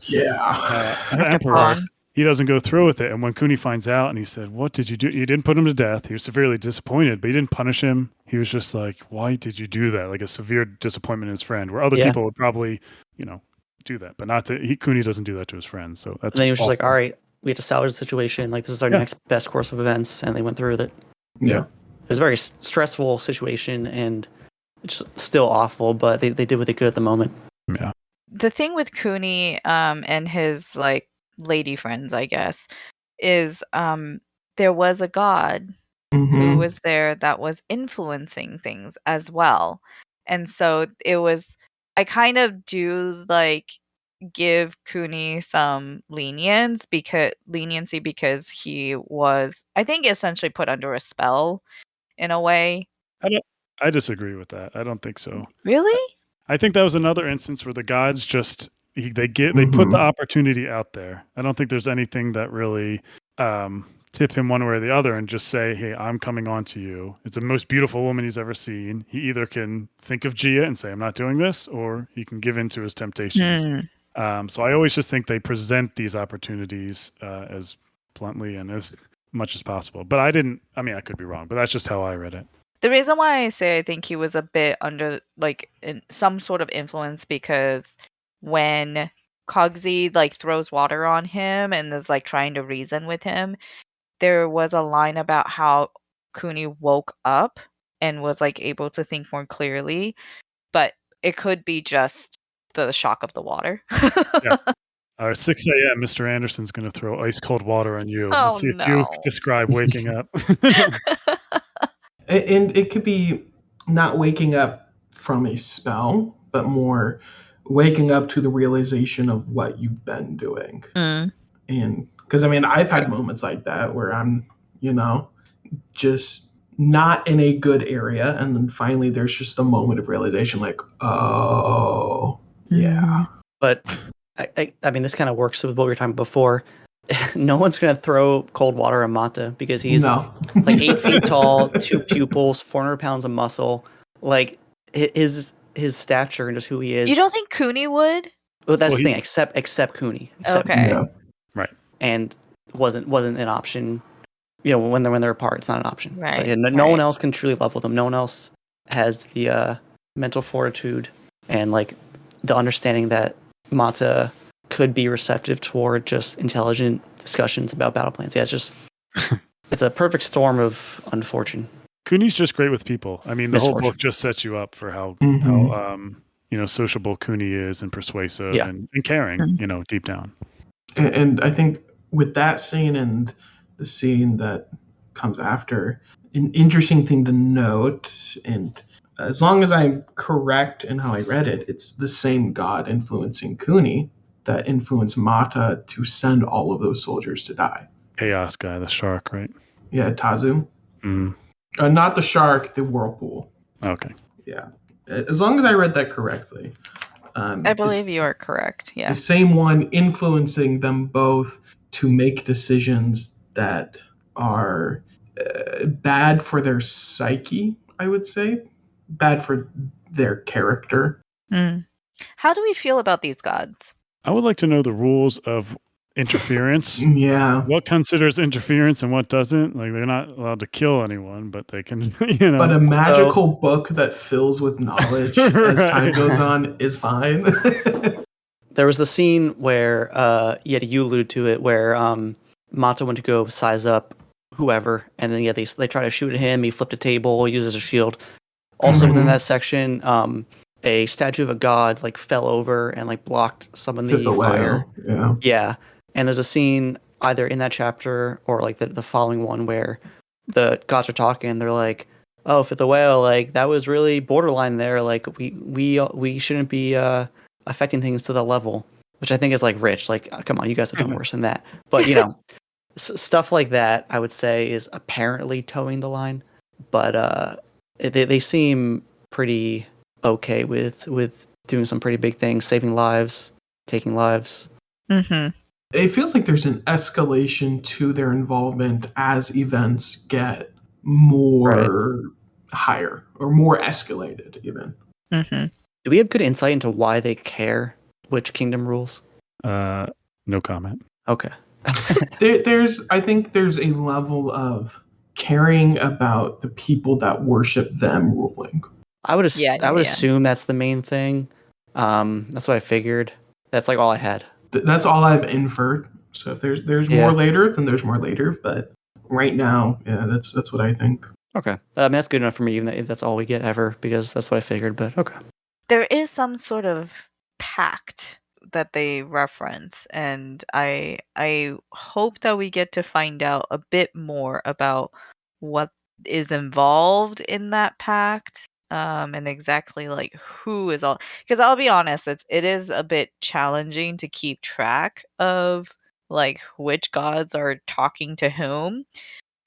Emperor. He doesn't go through with it. And when Cooney finds out and he said, what did you do? You didn't put him to death. He was severely disappointed, but he didn't punish him. He was just like, why did you do that? Like a severe disappointment in his friend, where other people would probably, do that, but not to Cooney doesn't do that to his friends. So that's. And then he was just like, all right, we have to salvage the situation. Like this is our next best course of events, and they went through with it. Yeah, it was a very stressful situation, and it's still awful, but they did what they could at the moment. Yeah. The thing with Cooney and his like lady friends, I guess, is there was a god who was there that was influencing things as well, and so it was. I kind of do like give Cooney some leniency because he was, I think, essentially put under a spell in a way. I disagree with that. I don't think so. Really? I think that was another instance where the gods just they put the opportunity out there. I don't think there's anything that really tip him one way or the other and just say, hey, I'm coming on to you. It's the most beautiful woman he's ever seen. He either can think of Gia and say, I'm not doing this, or he can give in to his temptations. So I always just think they present these opportunities as bluntly and as much as possible. But I could be wrong, but that's just how I read it. The reason why I say I think he was a bit under like in some sort of influence because when Cogsy like throws water on him and is like trying to reason with him, there was a line about how Cooney woke up and was like able to think more clearly, but it could be just the shock of the water. Yeah. 6 a.m. Mr. Anderson's going to throw ice cold water on you. Oh, Let's see if you no. describe waking up. And it could be not waking up from a spell, but more waking up to the realization of what you've been doing. Mm. And because I mean, I've had moments like that where I'm, just not in a good area, and then finally there's just a moment of realization, like, oh, yeah. But I mean, this kind of works with what we were talking about before. No one's gonna throw cold water at Mata because he's No. like 8 feet tall, 2 pupils, 400 pounds of muscle. Like his stature and just who he is. You don't think Cooney would? Well, that's Well, the thing. Except Cooney. Okay. Yeah. Right. And wasn't an option. When they're apart, it's not an option. Right, Like, no one right. else can truly love with him. No one else has the mental fortitude and like the understanding that Mata could be receptive toward just intelligent discussions about battle plans. Yeah, it's a perfect storm of unfortune. Cooney's just great with people. I mean, the whole Misfortune. book just sets you up for how sociable Cooney is and persuasive and caring, deep down. And I think with that scene and the scene that comes after, an interesting thing to note, and as long as I'm correct in how I read it, it's the same god influencing Cooney that influenced Mata to send all of those soldiers to die. Chaos guy, the shark, right? Yeah, Tazu. Mm. Not the shark, the whirlpool. Okay. Yeah. As long as I read that correctly. I believe you are correct. Yeah. The same one influencing them both to make decisions that are bad for their psyche, I would say. Bad for their character. Mm. How do we feel about these gods? I would like to know the rules of interference. Yeah. What considers interference and what doesn't? Like, they're not allowed to kill anyone, but they can, But a magical book that fills with knowledge as time goes on is fine. There was the scene where, you alluded to it, where Mata went to go size up whoever, and then they try to shoot at him. He flipped a table, used as a shield. Also within that section, a statue of a god like fell over and like blocked some of the fire. Yeah, and there's a scene either in that chapter or like the following one where the gods are talking. They're like, "Oh, Fifth the Whale, like that was really borderline there. Like we shouldn't be affecting things to that level," which I think is like rich. Like, come on, you guys have done worse than that. But stuff like that, I would say, is apparently towing the line. But they seem pretty okay with doing some pretty big things, saving lives, taking lives. Mm-hmm. It feels like there's an escalation to their involvement as events get more higher or more escalated even. Mm-hmm. Do we have good insight into why they care which kingdom rules? No comment. Okay. I think there's a level of caring about the people that worship them ruling. I would assume that's the main thing. That's what I figured. That's like all I had. That's all I've inferred. So if there's more later, then there's more later. But right now, yeah, that's what I think. Okay, that's good enough for me, even if that's all we get ever, because that's what I figured. But okay. There is some sort of pact that they reference, and I hope that we get to find out a bit more about what is involved in that pact, and exactly like who is all. Because I'll be honest, it is a bit challenging to keep track of like which gods are talking to whom.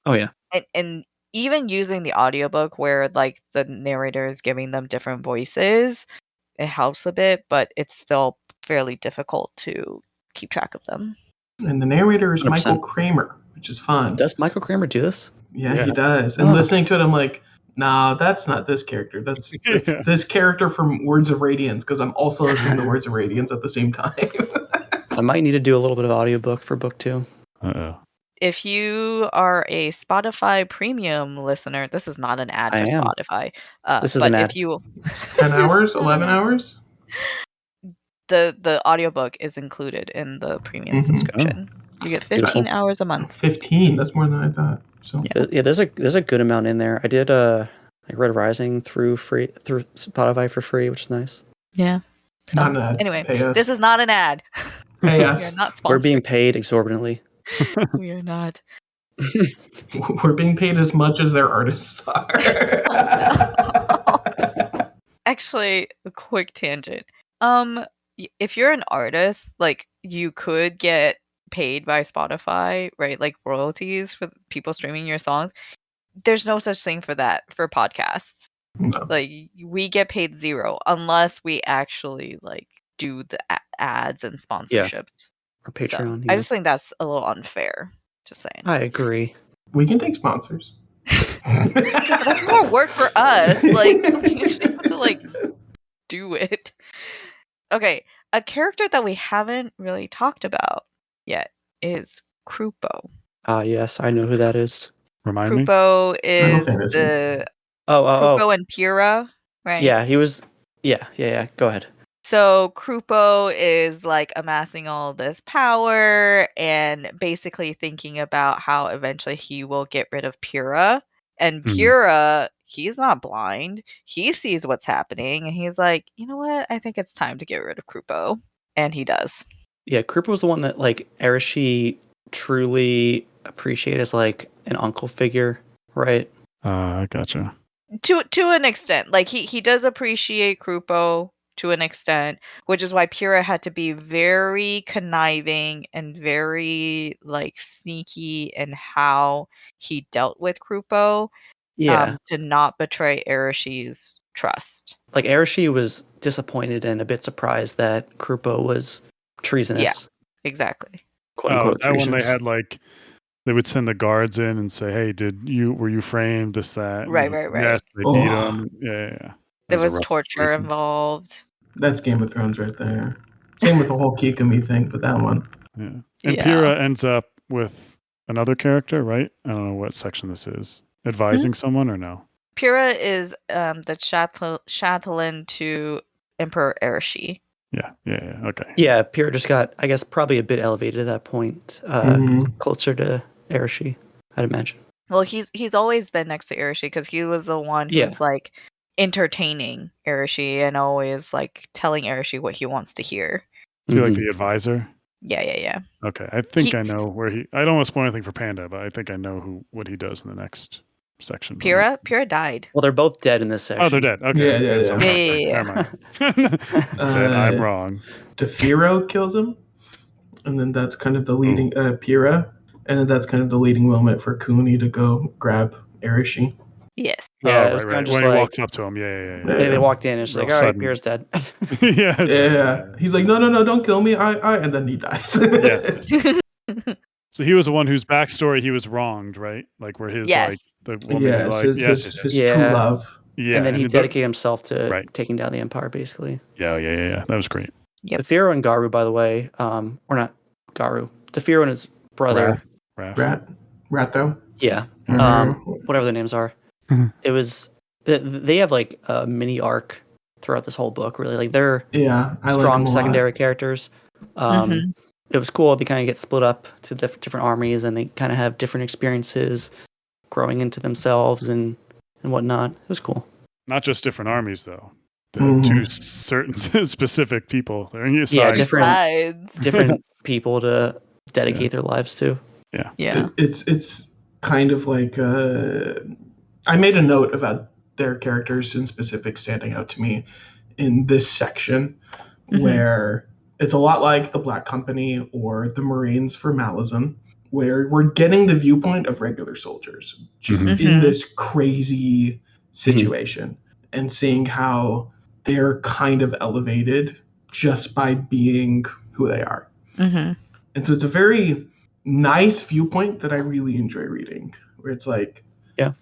Oh yeah, and even using the audiobook where like the narrator is giving them different voices, it helps a bit, but it's still fairly difficult to keep track of them. And the narrator is 100%. Michael Kramer, which is fun. Does Michael Kramer do this? Yeah, he does. And listening to it, I'm like, no, that's not this character. That's this character from Words of Radiance, because I'm also listening to Words of Radiance at the same time. I might need to do a little bit of audiobook for book 2. Uh-oh. If you are a Spotify premium listener, this is not an ad for Spotify. This is an ad. If you 10 hours, 11 hours? The audiobook is included in the premium subscription. You get 15 hours a month. 15, that's more than I thought. So yeah, there's a good amount in there. I did Red Rising through Spotify for free, which is nice. Yeah. So, Not an ad. anyway, Pay us. this is not an ad. Pay We us. are not We're sponsored. being paid exorbitantly. We are not. We're being paid as much as their artists are. Actually, a quick tangent. If you're an artist, like you could get paid by Spotify, right? Like royalties for people streaming your songs. There's no such thing for that for podcasts. No. Like we get paid zero unless we actually like do the ads and sponsorships. Or Patreon. I just think that's a little unfair. Just saying. I agree. We can take sponsors. But that's more work for us. Like we actually have to like do it. Okay, a character that we haven't really talked about yet is Krupo. Yes, I know who that is. Remind me. Krupo is Fantasy. the Oh. Krupo and Pyrrha, right? Yeah, he was. Yeah. Go ahead. So Krupo is like amassing all this power and basically thinking about how eventually he will get rid of Pyrrha. And Mhm. Pyrrha, he's not blind. He sees what's happening and he's like, you know what? I think it's time to get rid of Krupo. And he does. Yeah, Krupa was the one that like Arashi truly appreciated as like an uncle figure, right? I gotcha. To an extent. Like he does appreciate Krupo to an extent, which is why Pyrrha had to be very conniving and very like sneaky in how he dealt with Krupo, Yeah, to not betray Arashi's trust. like Arashi was disappointed and a bit surprised that Krupa was treasonous. Exactly. Quote Oh, unquote that one they treasonous. had like they would send the guards in and say, "Hey, were you framed? This that." And Right, he- right, right. Yes, they Oh. beat him. Yeah. That There a was rough torture situation. involved. That's Game of Thrones right there. Same with the whole Kikumi thing, but that one. Yeah, and Yeah. Pyrrha ends up with another character, right? I don't know what section this is. Advising someone or no? Pyrrha is the chatelain to Emperor Arashi. Yeah. Okay. Yeah, Pyrrha just got, I guess, probably a bit elevated at that point, Mhm. closer to Arashi, I'd imagine. Well, he's always been next to Arashi because he was the one Yeah. who's like entertaining Arashi and always like telling Arashi what he wants to hear. Is he like Mhm. the advisor? Yeah. Okay, I think He- I know where he. I don't want to spoil anything for Panda, but I think I know what he does in the next section. but Pyrrha died. Well, they're both dead in this section. Oh, they're dead. Okay. Yeah. So I'm not saying- Yeah. Never mind. Then I'm wrong. Defiro kills him, and then that's kind of the leading Pyrrha, and then that's kind of the leading moment for Kuni to go grab Arashi. Yes. Yeah, Oh, it was right. kinda just When he like- walks up to him, yeah. They walked in and it's Real like, all right, sudden. Pyrrha's dead. Yeah. That's Yeah. right. He's like, no, don't kill me. And then he dies. Yes. So he was the one whose backstory he was wronged, right? Like where his Yes. like the woman he Yes, liked. Yes. his Yeah. true love. Yeah. And then he the- dedicated himself to Right. taking down the Empire, basically. Yeah. That was great. Yep. Defiro and Garu, by the way, or not Garu, Defiro and his brother, Raph. Ratho. yeah, Mhm. whatever the names are. Mhm. It was, they have like a mini arc throughout this whole book, really. Like they're Yeah, I like strong him a secondary characters. Mhm. It was cool. They kind of get split up to different armies and they kind of have different experiences growing into themselves and whatnot. It was cool. Not just different armies though. The Mhm. two certain specific people. They're on your Yeah, side. different Sides. different people to dedicate their lives to. Yeah. It's kind of like I made a note about their characters in specific standing out to me in this section, Mhm. where it's a lot like the Black Company or the Marines for Malazan, where we're getting the viewpoint of regular soldiers just Mhm. in Mhm. this crazy situation and seeing how they're kind of elevated just by being who they are. Mhm. And so it's a very nice viewpoint that I really enjoy reading, where it's like, Yeah.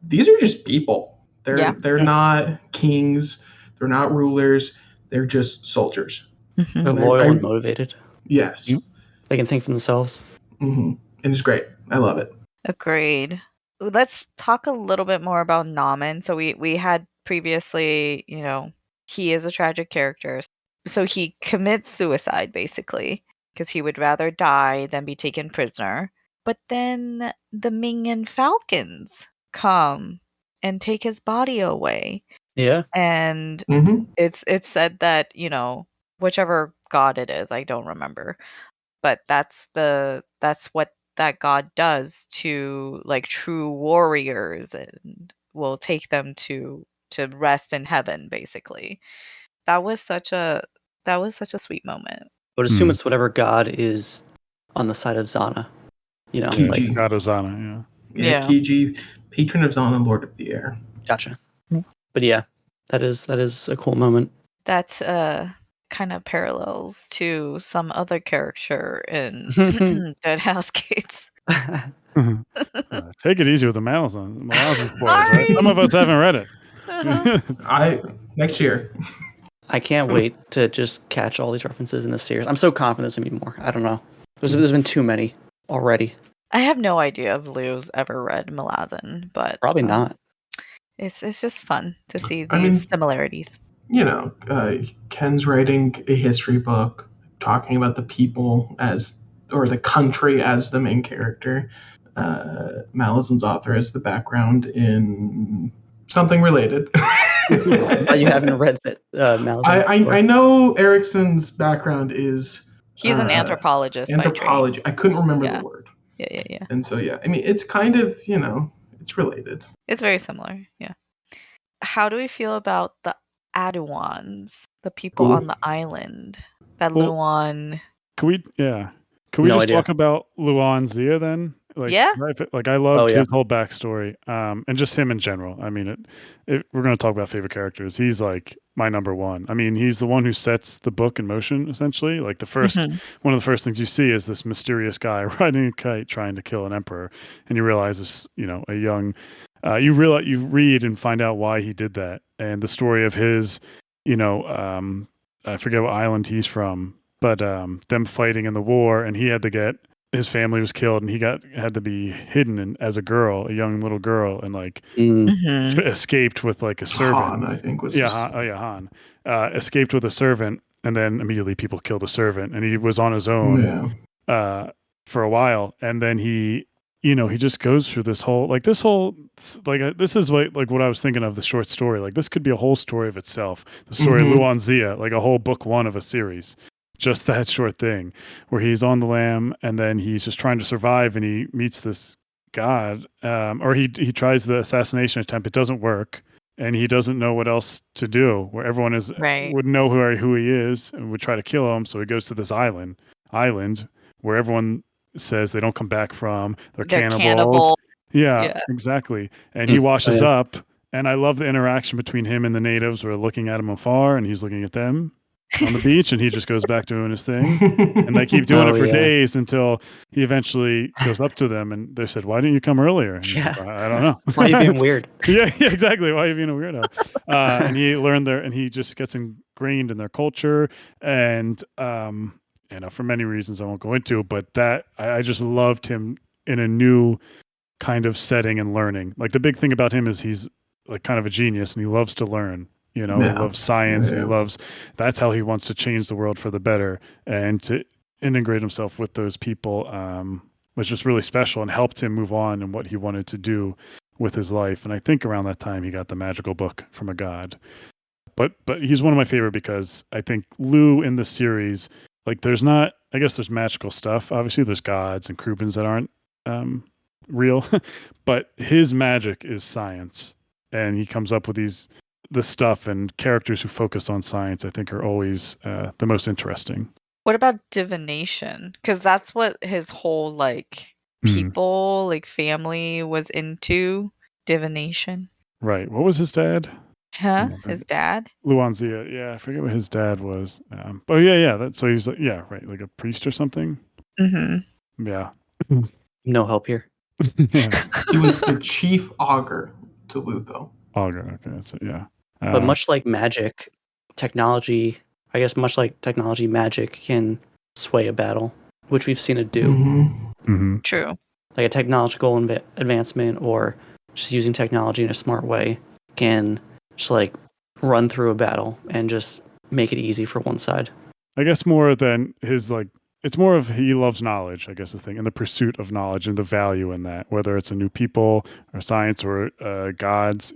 these are just people. They're Yeah. Yeah. not kings, they're not rulers, they're just soldiers. Mhm. They're And loyal I- and motivated. Yes. Yep. They can think for themselves. And it's great. I love it. Agreed. Let's talk a little bit more about Naman. So we had previously, he is a tragic character. So he commits suicide basically because he would rather die than be taken prisoner. But then the Mingyan Falcons come and take his body away. Yeah. And hmm it's said that, whichever god it is, I don't remember. But that's what that god does to like true warriors, and will take them to rest in heaven, basically. That was such a sweet moment. But assume it's whatever god is on the side of Zana. Yeah, Kiji. it's God of Zana, Yeah, Kiji, patron of Zana, Lord of the Air. Gotcha. Yeah. But yeah, that is a cool moment. That kind of parallels to some other character in Dead House Gates. Take it easy with the Malazan spoilers, right? Sorry! Some of us haven't read it. Next year. I can't wait to just catch all these references in this series. I'm so confident there's gonna be more. I don't know. There's been too many already. I have no idea if Liu's ever read Malazan, but Probably not. It's just fun to see these similarities. You know, Ken's writing a history book talking about the people or the country as the main character. Malazan's author has the background in something related. You haven't read that, Malazan. I know Erickson's background is he's an anthropologist. Anthropology. By trade. I couldn't remember the word. Yeah. And so I mean, it's kind of it's related. It's very similar. Yeah. How do we feel about the Aduans, the people on the island? That Luan. Can we just talk about Luan Zia then? I loved his whole backstory, and just him in general. I mean, we're going to talk about favorite characters. He's like my number one. I mean, he's the one who sets the book in motion, essentially. Like one of the first things you see is this mysterious guy riding a kite trying to kill an emperor, and you realize this, a young. You read and find out why he did that, and the story of his, I forget what island he's from, but them fighting in the war, and he had to get. His family was killed, and he had to be hidden as a girl, a young little girl, and escaped with like a servant. Han, I think was. Han escaped with a servant, and then immediately people killed the servant, and he was on his own for a while, and then he just goes through this is what I was thinking of the short story. Like this could be a whole story of itself. The story of Luan Zia, like a whole book one of a series. Just that short thing where he's on the lam and then he's just trying to survive and he meets this god, or he tries the assassination attempt. It doesn't work and he doesn't know what else to do, where everyone would know who he is and would try to kill him. So he goes to this island where everyone says they don't come back from. They're cannibals. Yeah, exactly. And he washes up, and I love the interaction between him and the natives. We're looking at him afar and he's looking at them on the beach, and he just goes back doing his thing, and they keep doing it for days until he eventually goes up to them, and they said, "Why didn't you come earlier?" And he's like, I don't know. Why are you being weird? yeah, exactly. Why are you being a weirdo? And he learned and he just gets ingrained in their culture, and for many reasons I won't go into, but that I just loved him in a new kind of setting and learning. Like the big thing about him is he's like kind of a genius, and he loves to learn. He loves science. And that's how he wants to change the world for the better, and to integrate himself with those people was just really special and helped him move on in what he wanted to do with his life. And I think around that time he got the magical book from a god. But he's one of my favorite because I think Liu in the series, like there's magical stuff. Obviously there's gods and Krubans that aren't real, but his magic is science, and he comes up with the stuff, and characters who focus on science I think are always the most interesting. What about divination? Because that's what his whole people family was into, divination. Right. What was his dad? His dad? Luan Zia. Yeah, I forget what his dad was. Oh yeah. So he's like like a priest or something. Mm-hmm. Yeah. No help here. He was the chief augur to Lutho. Augur. Okay, that's it. Yeah. But much like magic, technology, magic can sway a battle, which we've seen it do. Mm-hmm. True. Like a technological advancement or just using technology in a smart way can just run through a battle and just make it easy for one side. I guess more than his it's more of he loves knowledge, I guess, the thing, and the pursuit of knowledge and the value in that, whether it's a new people or science or gods,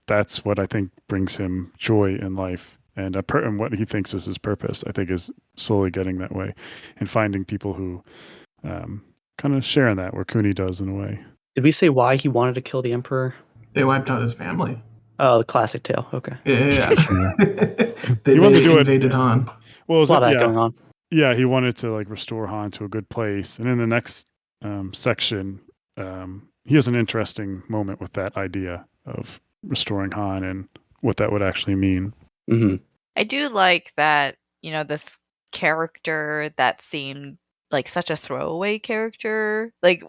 that's what I think brings him joy in life. and and what he thinks is his purpose. I think is slowly getting that way, and finding people who kind of share in that, where Cooney does in a way. Did we say why he wanted to kill the Emperor? They wiped out his family. Oh, the classic tale. Okay. Yeah. Sure. they He wanted to do it- invaded Han. Well, There's a lot of that going on. Yeah, he wanted to like restore Han to a good place, and in the next section, he has an interesting moment with that idea of restoring Han and what that would actually mean. Mm-hmm. I do like that, this character that seemed like such a throwaway character, like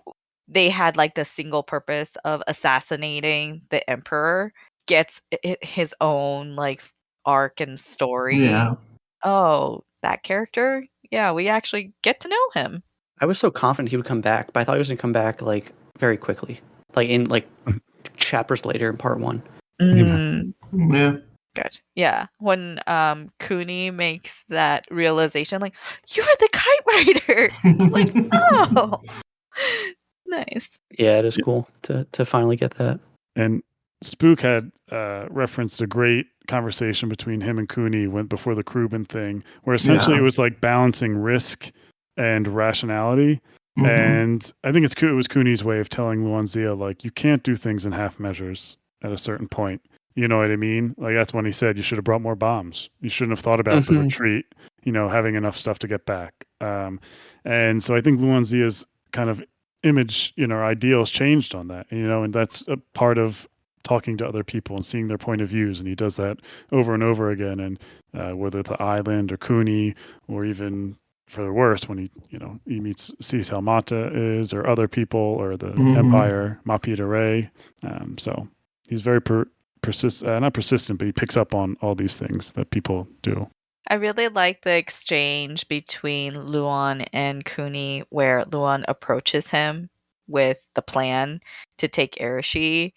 they had like the single purpose of assassinating the Emperor, gets his own like arc and story. Yeah. Oh, that character? Yeah, we actually get to know him. I was so confident he would come back, but I thought he was going to come back like very quickly, like in like chapters later in part 1. Mm. Yeah. Good. Yeah. When Cooney makes that realization, like, you're the kite writer. I'm like, oh, nice. Yeah, it is cool to finally get that. And Spook had referenced a great conversation between him and Cooney before the Krubin thing, where essentially it was like balancing risk and rationality. Mhm. And I think it was Cooney's way of telling Luanzia, like, you can't do things in half measures at a certain point. You know what I mean? Like, that's when he said, you should have brought more bombs. You shouldn't have thought about the retreat, having enough stuff to get back. And so I think Luanzia's kind of image, ideals changed on that, and that's a part of talking to other people and seeing their point of views. And he does that over and over again. And whether the island or Cooney, or even for the worst, when he meets sees how Mata is, or other people, or the Empire, Mapita Ray. So he's very not persistent, but he picks up on all these things that people do. I really like the exchange between Luan and Cooney, where Luan approaches him with the plan to take Arashi,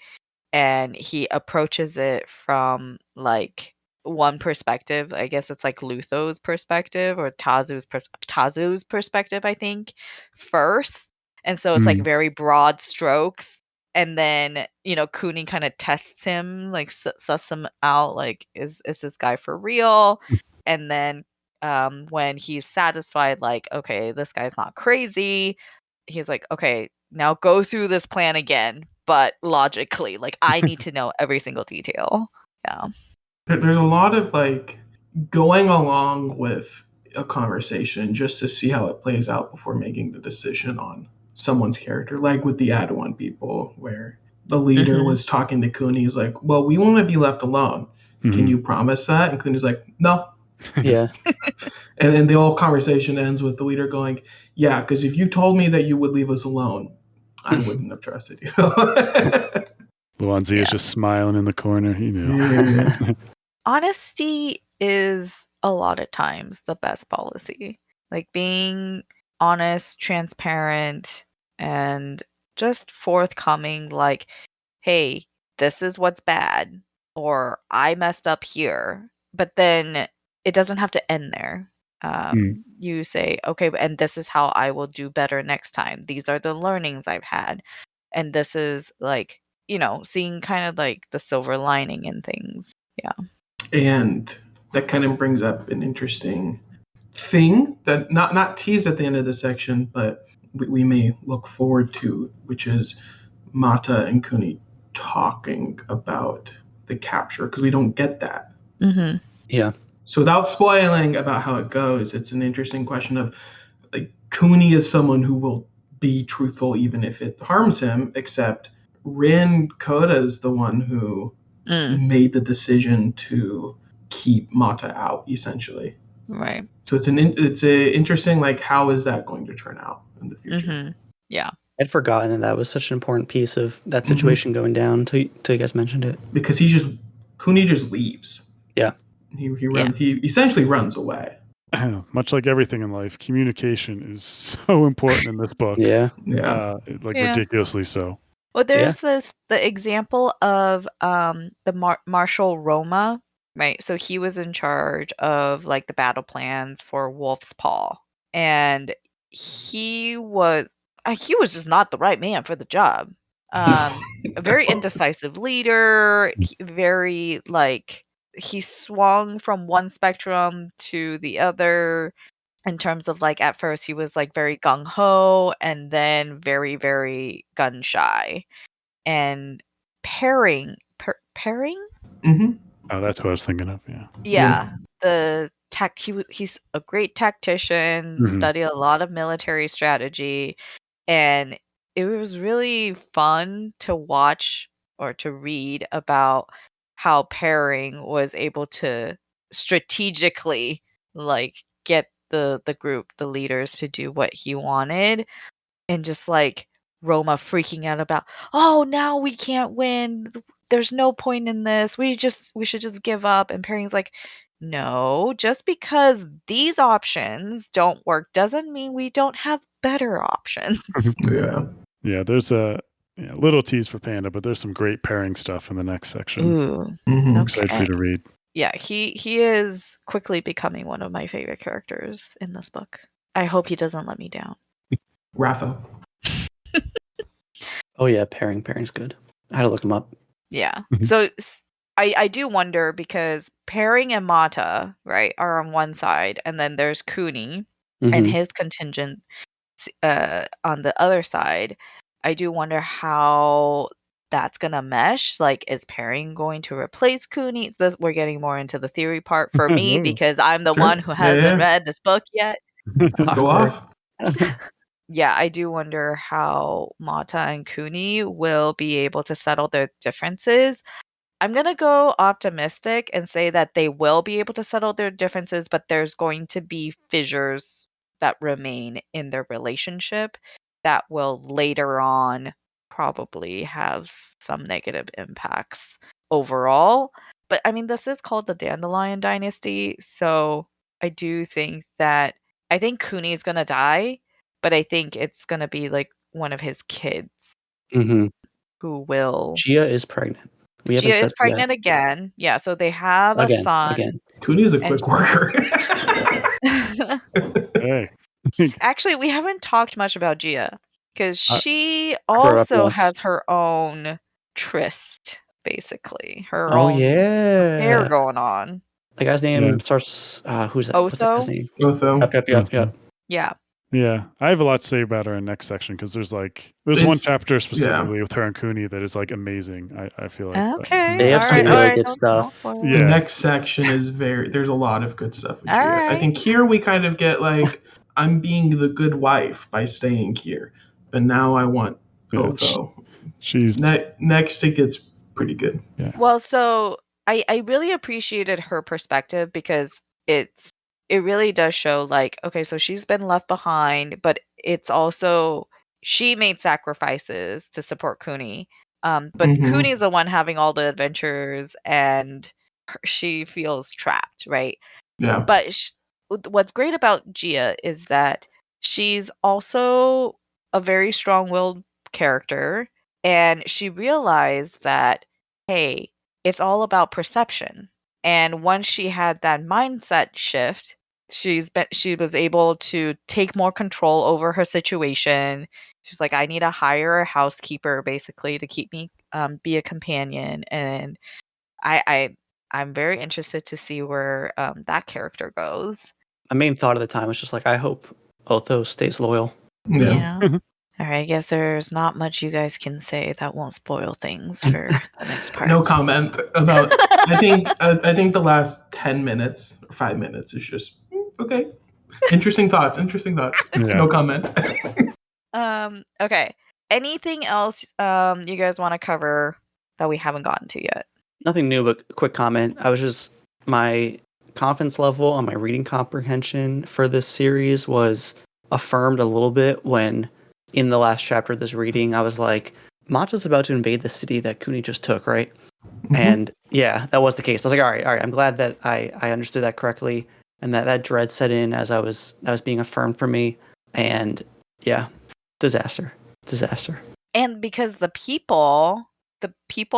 and he approaches it from like one perspective. I guess it's like Lutho's perspective or Tazu's perspective, I think, first. And so it's like very broad strokes. And then, Cooney kind of tests him, like suss him out, like, is this guy for real? And then when he's satisfied, like, okay, this guy's not crazy, he's like, okay, now go through this plan again, but logically. Like, I need to know every single detail. Yeah. There's a lot of like going along with a conversation just to see how it plays out before making the decision on someone's character, like with the Adawan people, where the leader was talking to Cooney. He's like, well, we want to be left alone. Can you promise that? And Cooney's like, no. Yeah. And then the whole conversation ends with the leader going, yeah, because if you told me that you would leave us alone, I wouldn't have trusted you. Luanzia is just smiling in the corner. Yeah. Honesty is a lot of times the best policy. Like being honest, transparent, and just forthcoming, like, hey, this is what's bad, or I messed up here. But then it doesn't have to end there. You say, okay, and this is how I will do better next time. These are the learnings I've had. And this is like, seeing kind of like the silver lining in things. Yeah. And that kind of brings up an interesting thing that not teased at the end of the section, but we may look forward to, which is Mata and Cooney talking about the capture, because we don't get that. Mm-hmm. Yeah. So without spoiling about how it goes, it's an interesting question of, like, Cooney is someone who will be truthful even if it harms him, except Rin Koda is the one who made the decision to keep Mata out, essentially. Right. So it's a interesting, like, how is that going to turn out in the future? Mm-hmm. Yeah. I'd forgotten that was such an important piece of that situation going down till you guys mentioned it. Because Cooney just leaves. Yeah. He essentially runs away. Much like everything in life, communication is so important in this book. Yeah. Ridiculously so. Well, there's the example of the Marshal Roma, right? So he was in charge of like the battle plans for Wolf's Paw, and he was just not the right man for the job. A very indecisive leader, very like he swung from one spectrum to the other in terms of like at first he was like very gung ho and then very very gun shy. And pairing Mm-hmm. Oh, that's what I was thinking of. Yeah. yeah, he's a great tactician, Mhm. studied a lot of military strategy, and it was really fun to watch or to read about how pairing was able to strategically like get the group, the leaders to do what he wanted, and just like Roma freaking out about, "Oh, now we can't win. There's no point in this. We should just give up." And Perry's like, "No, just because these options don't work doesn't mean we don't have better options." Yeah. Yeah, there's a little tease for Panda, but there's some great pairing stuff in the next section. Ooh. Mm-hmm. I'm excited for you to read. Yeah, he is quickly becoming one of my favorite characters in this book. I hope he doesn't let me down. Rafa. Oh yeah, pairing's good. I had to look him up. Yeah. Mhm. So I do wonder because Pairing and Mata, right, are on one side, and then there's Cooney and Mhm. his contingent on the other side. I do wonder how that's gonna mesh. Like, is Pairing going to replace Cooney? We're getting more into the theory part for me Whoa. because I'm the Sure. one who Yeah, hasn't yeah. read this book yet. Go Awkward. off. Yeah, I do wonder how Mata and Cooney will be able to settle their differences. I'm going to go optimistic and say that they will be able to settle their differences, but there's going to be fissures that remain in their relationship that will later on probably have some negative impacts overall. But I mean, this is called the Dandelion Dynasty, so I do think that I think Cooney is going to die, but I think it's going to be like one of his kids Mhm. who will. Gia is pregnant. We haven't Gia said is that pregnant again. Yeah, so they have a son. Again. Cooney's a And quick worker. Hey. actually, we haven't talked much about Gia because she brought it up also once. has her own tryst, basically, her Oh own affair yeah. going on. The guy's name Yeah. starts. Who's that? What's that Otho? guy's name? Otho. Yep. Yeah. Yeah, I have a lot to say about her in next section because there's one chapter Yeah. specifically with her and Cooney that is like amazing. I feel like. Okay. They have All some right. Yeah. All really right. good Don't stuff. spoil The it. Yeah. next section is there's a lot of good stuff with All Gia. I right. think here we kind of get like, I'm being the good wife by staying here, but now I want Yeah, Otho. she's Next, it gets pretty good. Well, so I really appreciated her perspective because it really does show like, okay, so she's been left behind, but it's also she made sacrifices to support Cooney. But Mhm. Cooney's the one having all the adventures and she feels trapped, right? Yeah. But what's great about Gia is that she's also a very strong-willed character, and she realized that, hey, it's all about perception. And once she had that mindset shift, she was able to take more control over her situation. She's like, I need to hire a housekeeper basically to keep me be a companion, and I'm very interested to see where that character goes. My main thought at the time was just like, I hope Otho stays loyal. Yeah. All right, I guess there's not much you guys can say that won't spoil things for the next part. No comment about. I think the last 10 minutes or 5 minutes is just okay. Interesting thoughts. Yeah. No comment. Okay. Anything else you guys want to cover that we haven't gotten to yet? Nothing new, but quick comment. My confidence level on my reading comprehension for this series was affirmed a little bit when in the last chapter of this reading, I was like, Mata's about to invade the city that Cooney just took, right? Mhm. And yeah, that was the case. I was like, all right. I'm glad that I understood that correctly and that dread set in as that was being affirmed for me. And yeah, disaster. And because the people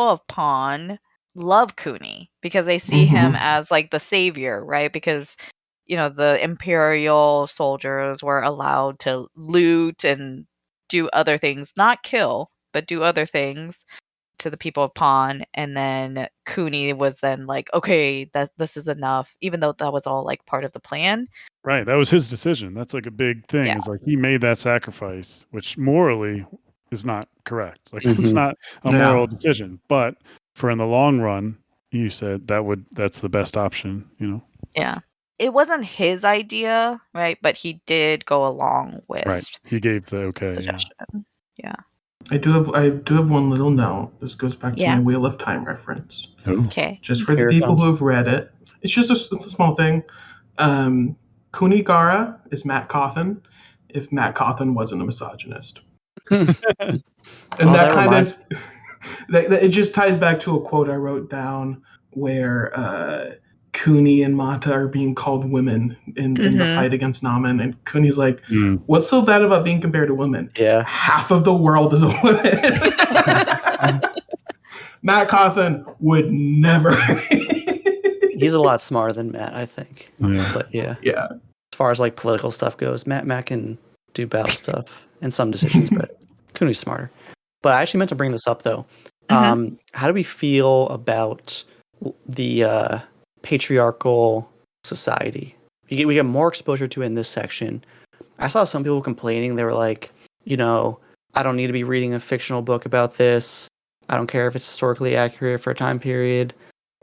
of Pawn love Cooney because they see him Mhm. as like the savior, right? Because the imperial soldiers were allowed to loot and do other things, not kill, but do other things. to the people of Pawn, and then Cooney was then like, okay, that this is enough, even though that was all like part of the plan. Right. That was his decision. That's like a big thing. Yeah. Is like he made that sacrifice, which morally is not correct. Like that's Mhm. not a Yeah. moral decision. But for in the long run, you said that's the best option, you know? Yeah. It wasn't his idea, right? But he did go along with Right. He gave the okay. suggestion. Yeah. I do have one little note. This goes back to Yeah. my Wheel of Time reference. Yeah. Oh. Okay. Just for Here the it people comes. who have read it. It's just it's a small thing. Kunigara is Matt Cawthon if Matt Cawthon wasn't a misogynist. And that kind reminds of it just ties back to a quote I wrote down where Cooney and Mata are being called women in the fight against Namen, and Cooney's like, Mm. "What's so bad about being compared to women? Yeah. Half of the world is a woman." Matt Cawthon would never. He's a lot smarter than Matt, I think. Yeah. But yeah, Yeah. as far as like political stuff goes, Matt can do battle stuff and some decisions, but Cooney's smarter. But I actually meant to bring this up though. How do we feel about the patriarchal society? We get more exposure to it in this section. I saw some people complaining. They were like, you know, I don't need to be reading a fictional book about this. I don't care if it's historically accurate for a time period.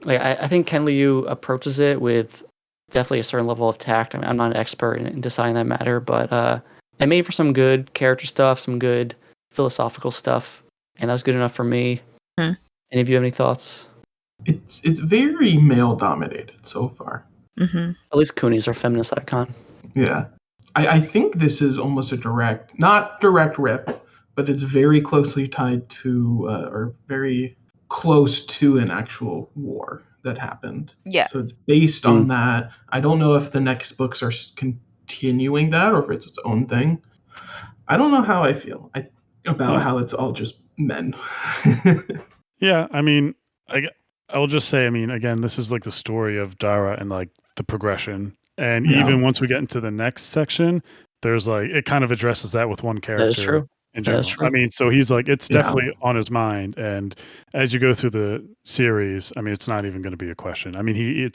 Like I think Ken Liu approaches it with definitely a certain level of tact. I mean, I'm not an expert in deciding that matter, but it made for some good character stuff, some good philosophical stuff, and that was good enough for me. Any of you have any thoughts? It's very male dominated so far. At least Cooney's our feminist icon. Yeah. I think this is almost not direct rip, but it's very closely tied to, or very close to an actual war that happened. Yeah. So it's based on that. I don't know if the next books are continuing that or if it's its own thing. I don't know how I feel about how it's all just men. Yeah, I mean, I'll just say, I mean, again, this is like the story of Dara and like the progression. And even once we get into the next section, there's like, it kind of addresses that with one character. That is true. In general. That is true. I mean, so he's like, it's definitely on his mind. And as you go through the series, I mean, it's not even going to be a question. I mean,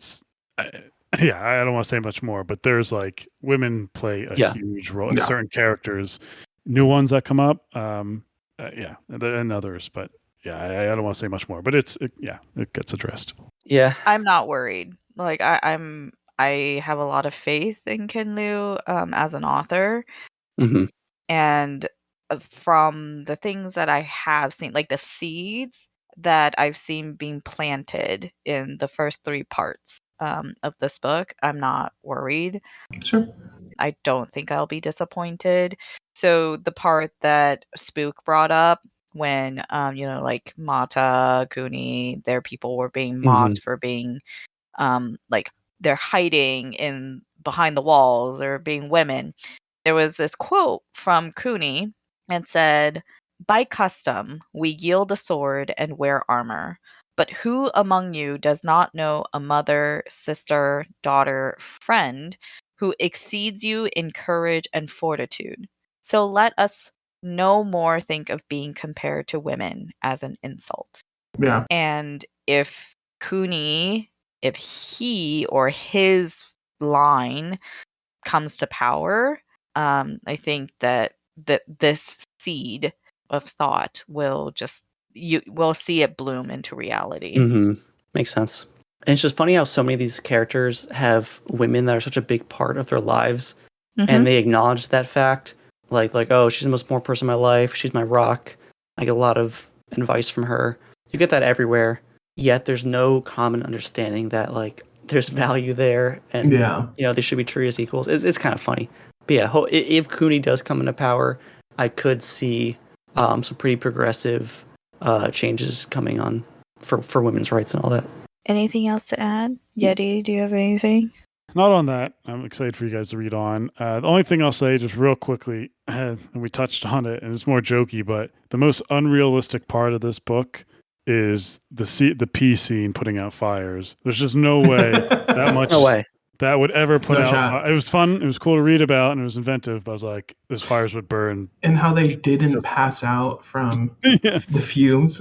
I don't want to say much more, but there's like women play a huge role in certain characters, new ones that come up. And others, but yeah, I don't want to say much more, but it gets addressed. Yeah. I'm not worried. Like I have a lot of faith in Ken Liu as an author. And from the things that I have seen, like the seeds that I've seen being planted in the first 3 parts of this book, I'm not worried. Sure. I don't think I'll be disappointed. So the part that Spook brought up when, like Mata, Cooney, their people were being mocked for being, like they're hiding in behind the walls or being women. There was this quote from Cooney and said, "By custom, we yield the sword and wear armor. But who among you does not know a mother, sister, daughter, friend who exceeds you in courage and fortitude? So let us no more think of being compared to women as an insult." Yeah. And if Cooney, if he or his line comes to power, I think that this seed of thought will we'll see it bloom into reality. Makes sense. And it's just funny how so many of these characters have women that are such a big part of their lives, and they acknowledge that fact. Like, oh, she's the most important person in my life. She's my rock. I get a lot of advice from her. You get that everywhere. Yet there's no common understanding that like there's value there, and they should be treated as equals. It's kind of funny. But yeah, if Cooney does come into power, I could see some pretty progressive changes coming on for women's rights and all that. Anything else to add? Yeti, do you have anything? Not on that. I'm excited for you guys to read on. The only thing I'll say just real quickly, and we touched on it, and it's more jokey, but the most unrealistic part of this book is the pea scene putting out fires. There's just no way that much that would ever put out. It was fun. It was cool to read about, and it was inventive. But I was like, those fires would burn. And how they didn't pass out from the fumes.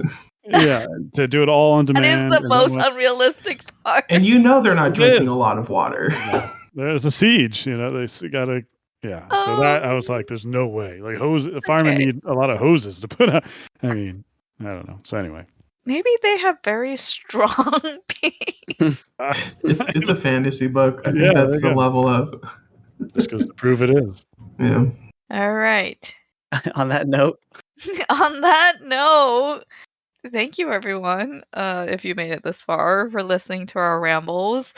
Yeah, to do it all on That is demand. the and then most when- unrealistic part. And you know they're not It drinking is. a lot of water. Yeah. There's a siege, they gotta. Yeah, so that I was like, "There's no way." Like firemen Okay. need a lot of hoses to put out. I mean, I don't know. So anyway, Maybe they have very strong pee. It's a fantasy book. I Yeah, think there that's you the go. level of. Just goes to prove it is. Yeah. All right. On that note, On that note, thank you everyone, if you made it this far, for listening to our rambles,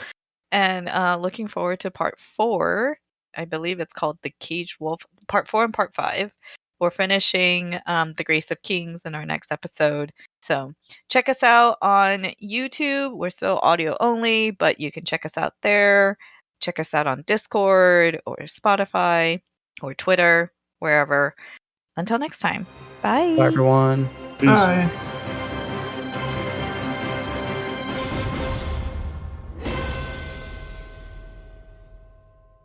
and looking forward to part 4. I believe it's called The Caged Wolf, part 4 and part 5. We're finishing The Grace of Kings in our next episode. So check us out on YouTube. We're still audio only, but you can check us out there. Check us out on Discord or Spotify or Twitter, wherever. Until next time. Bye. bye everyone. Peace. Bye.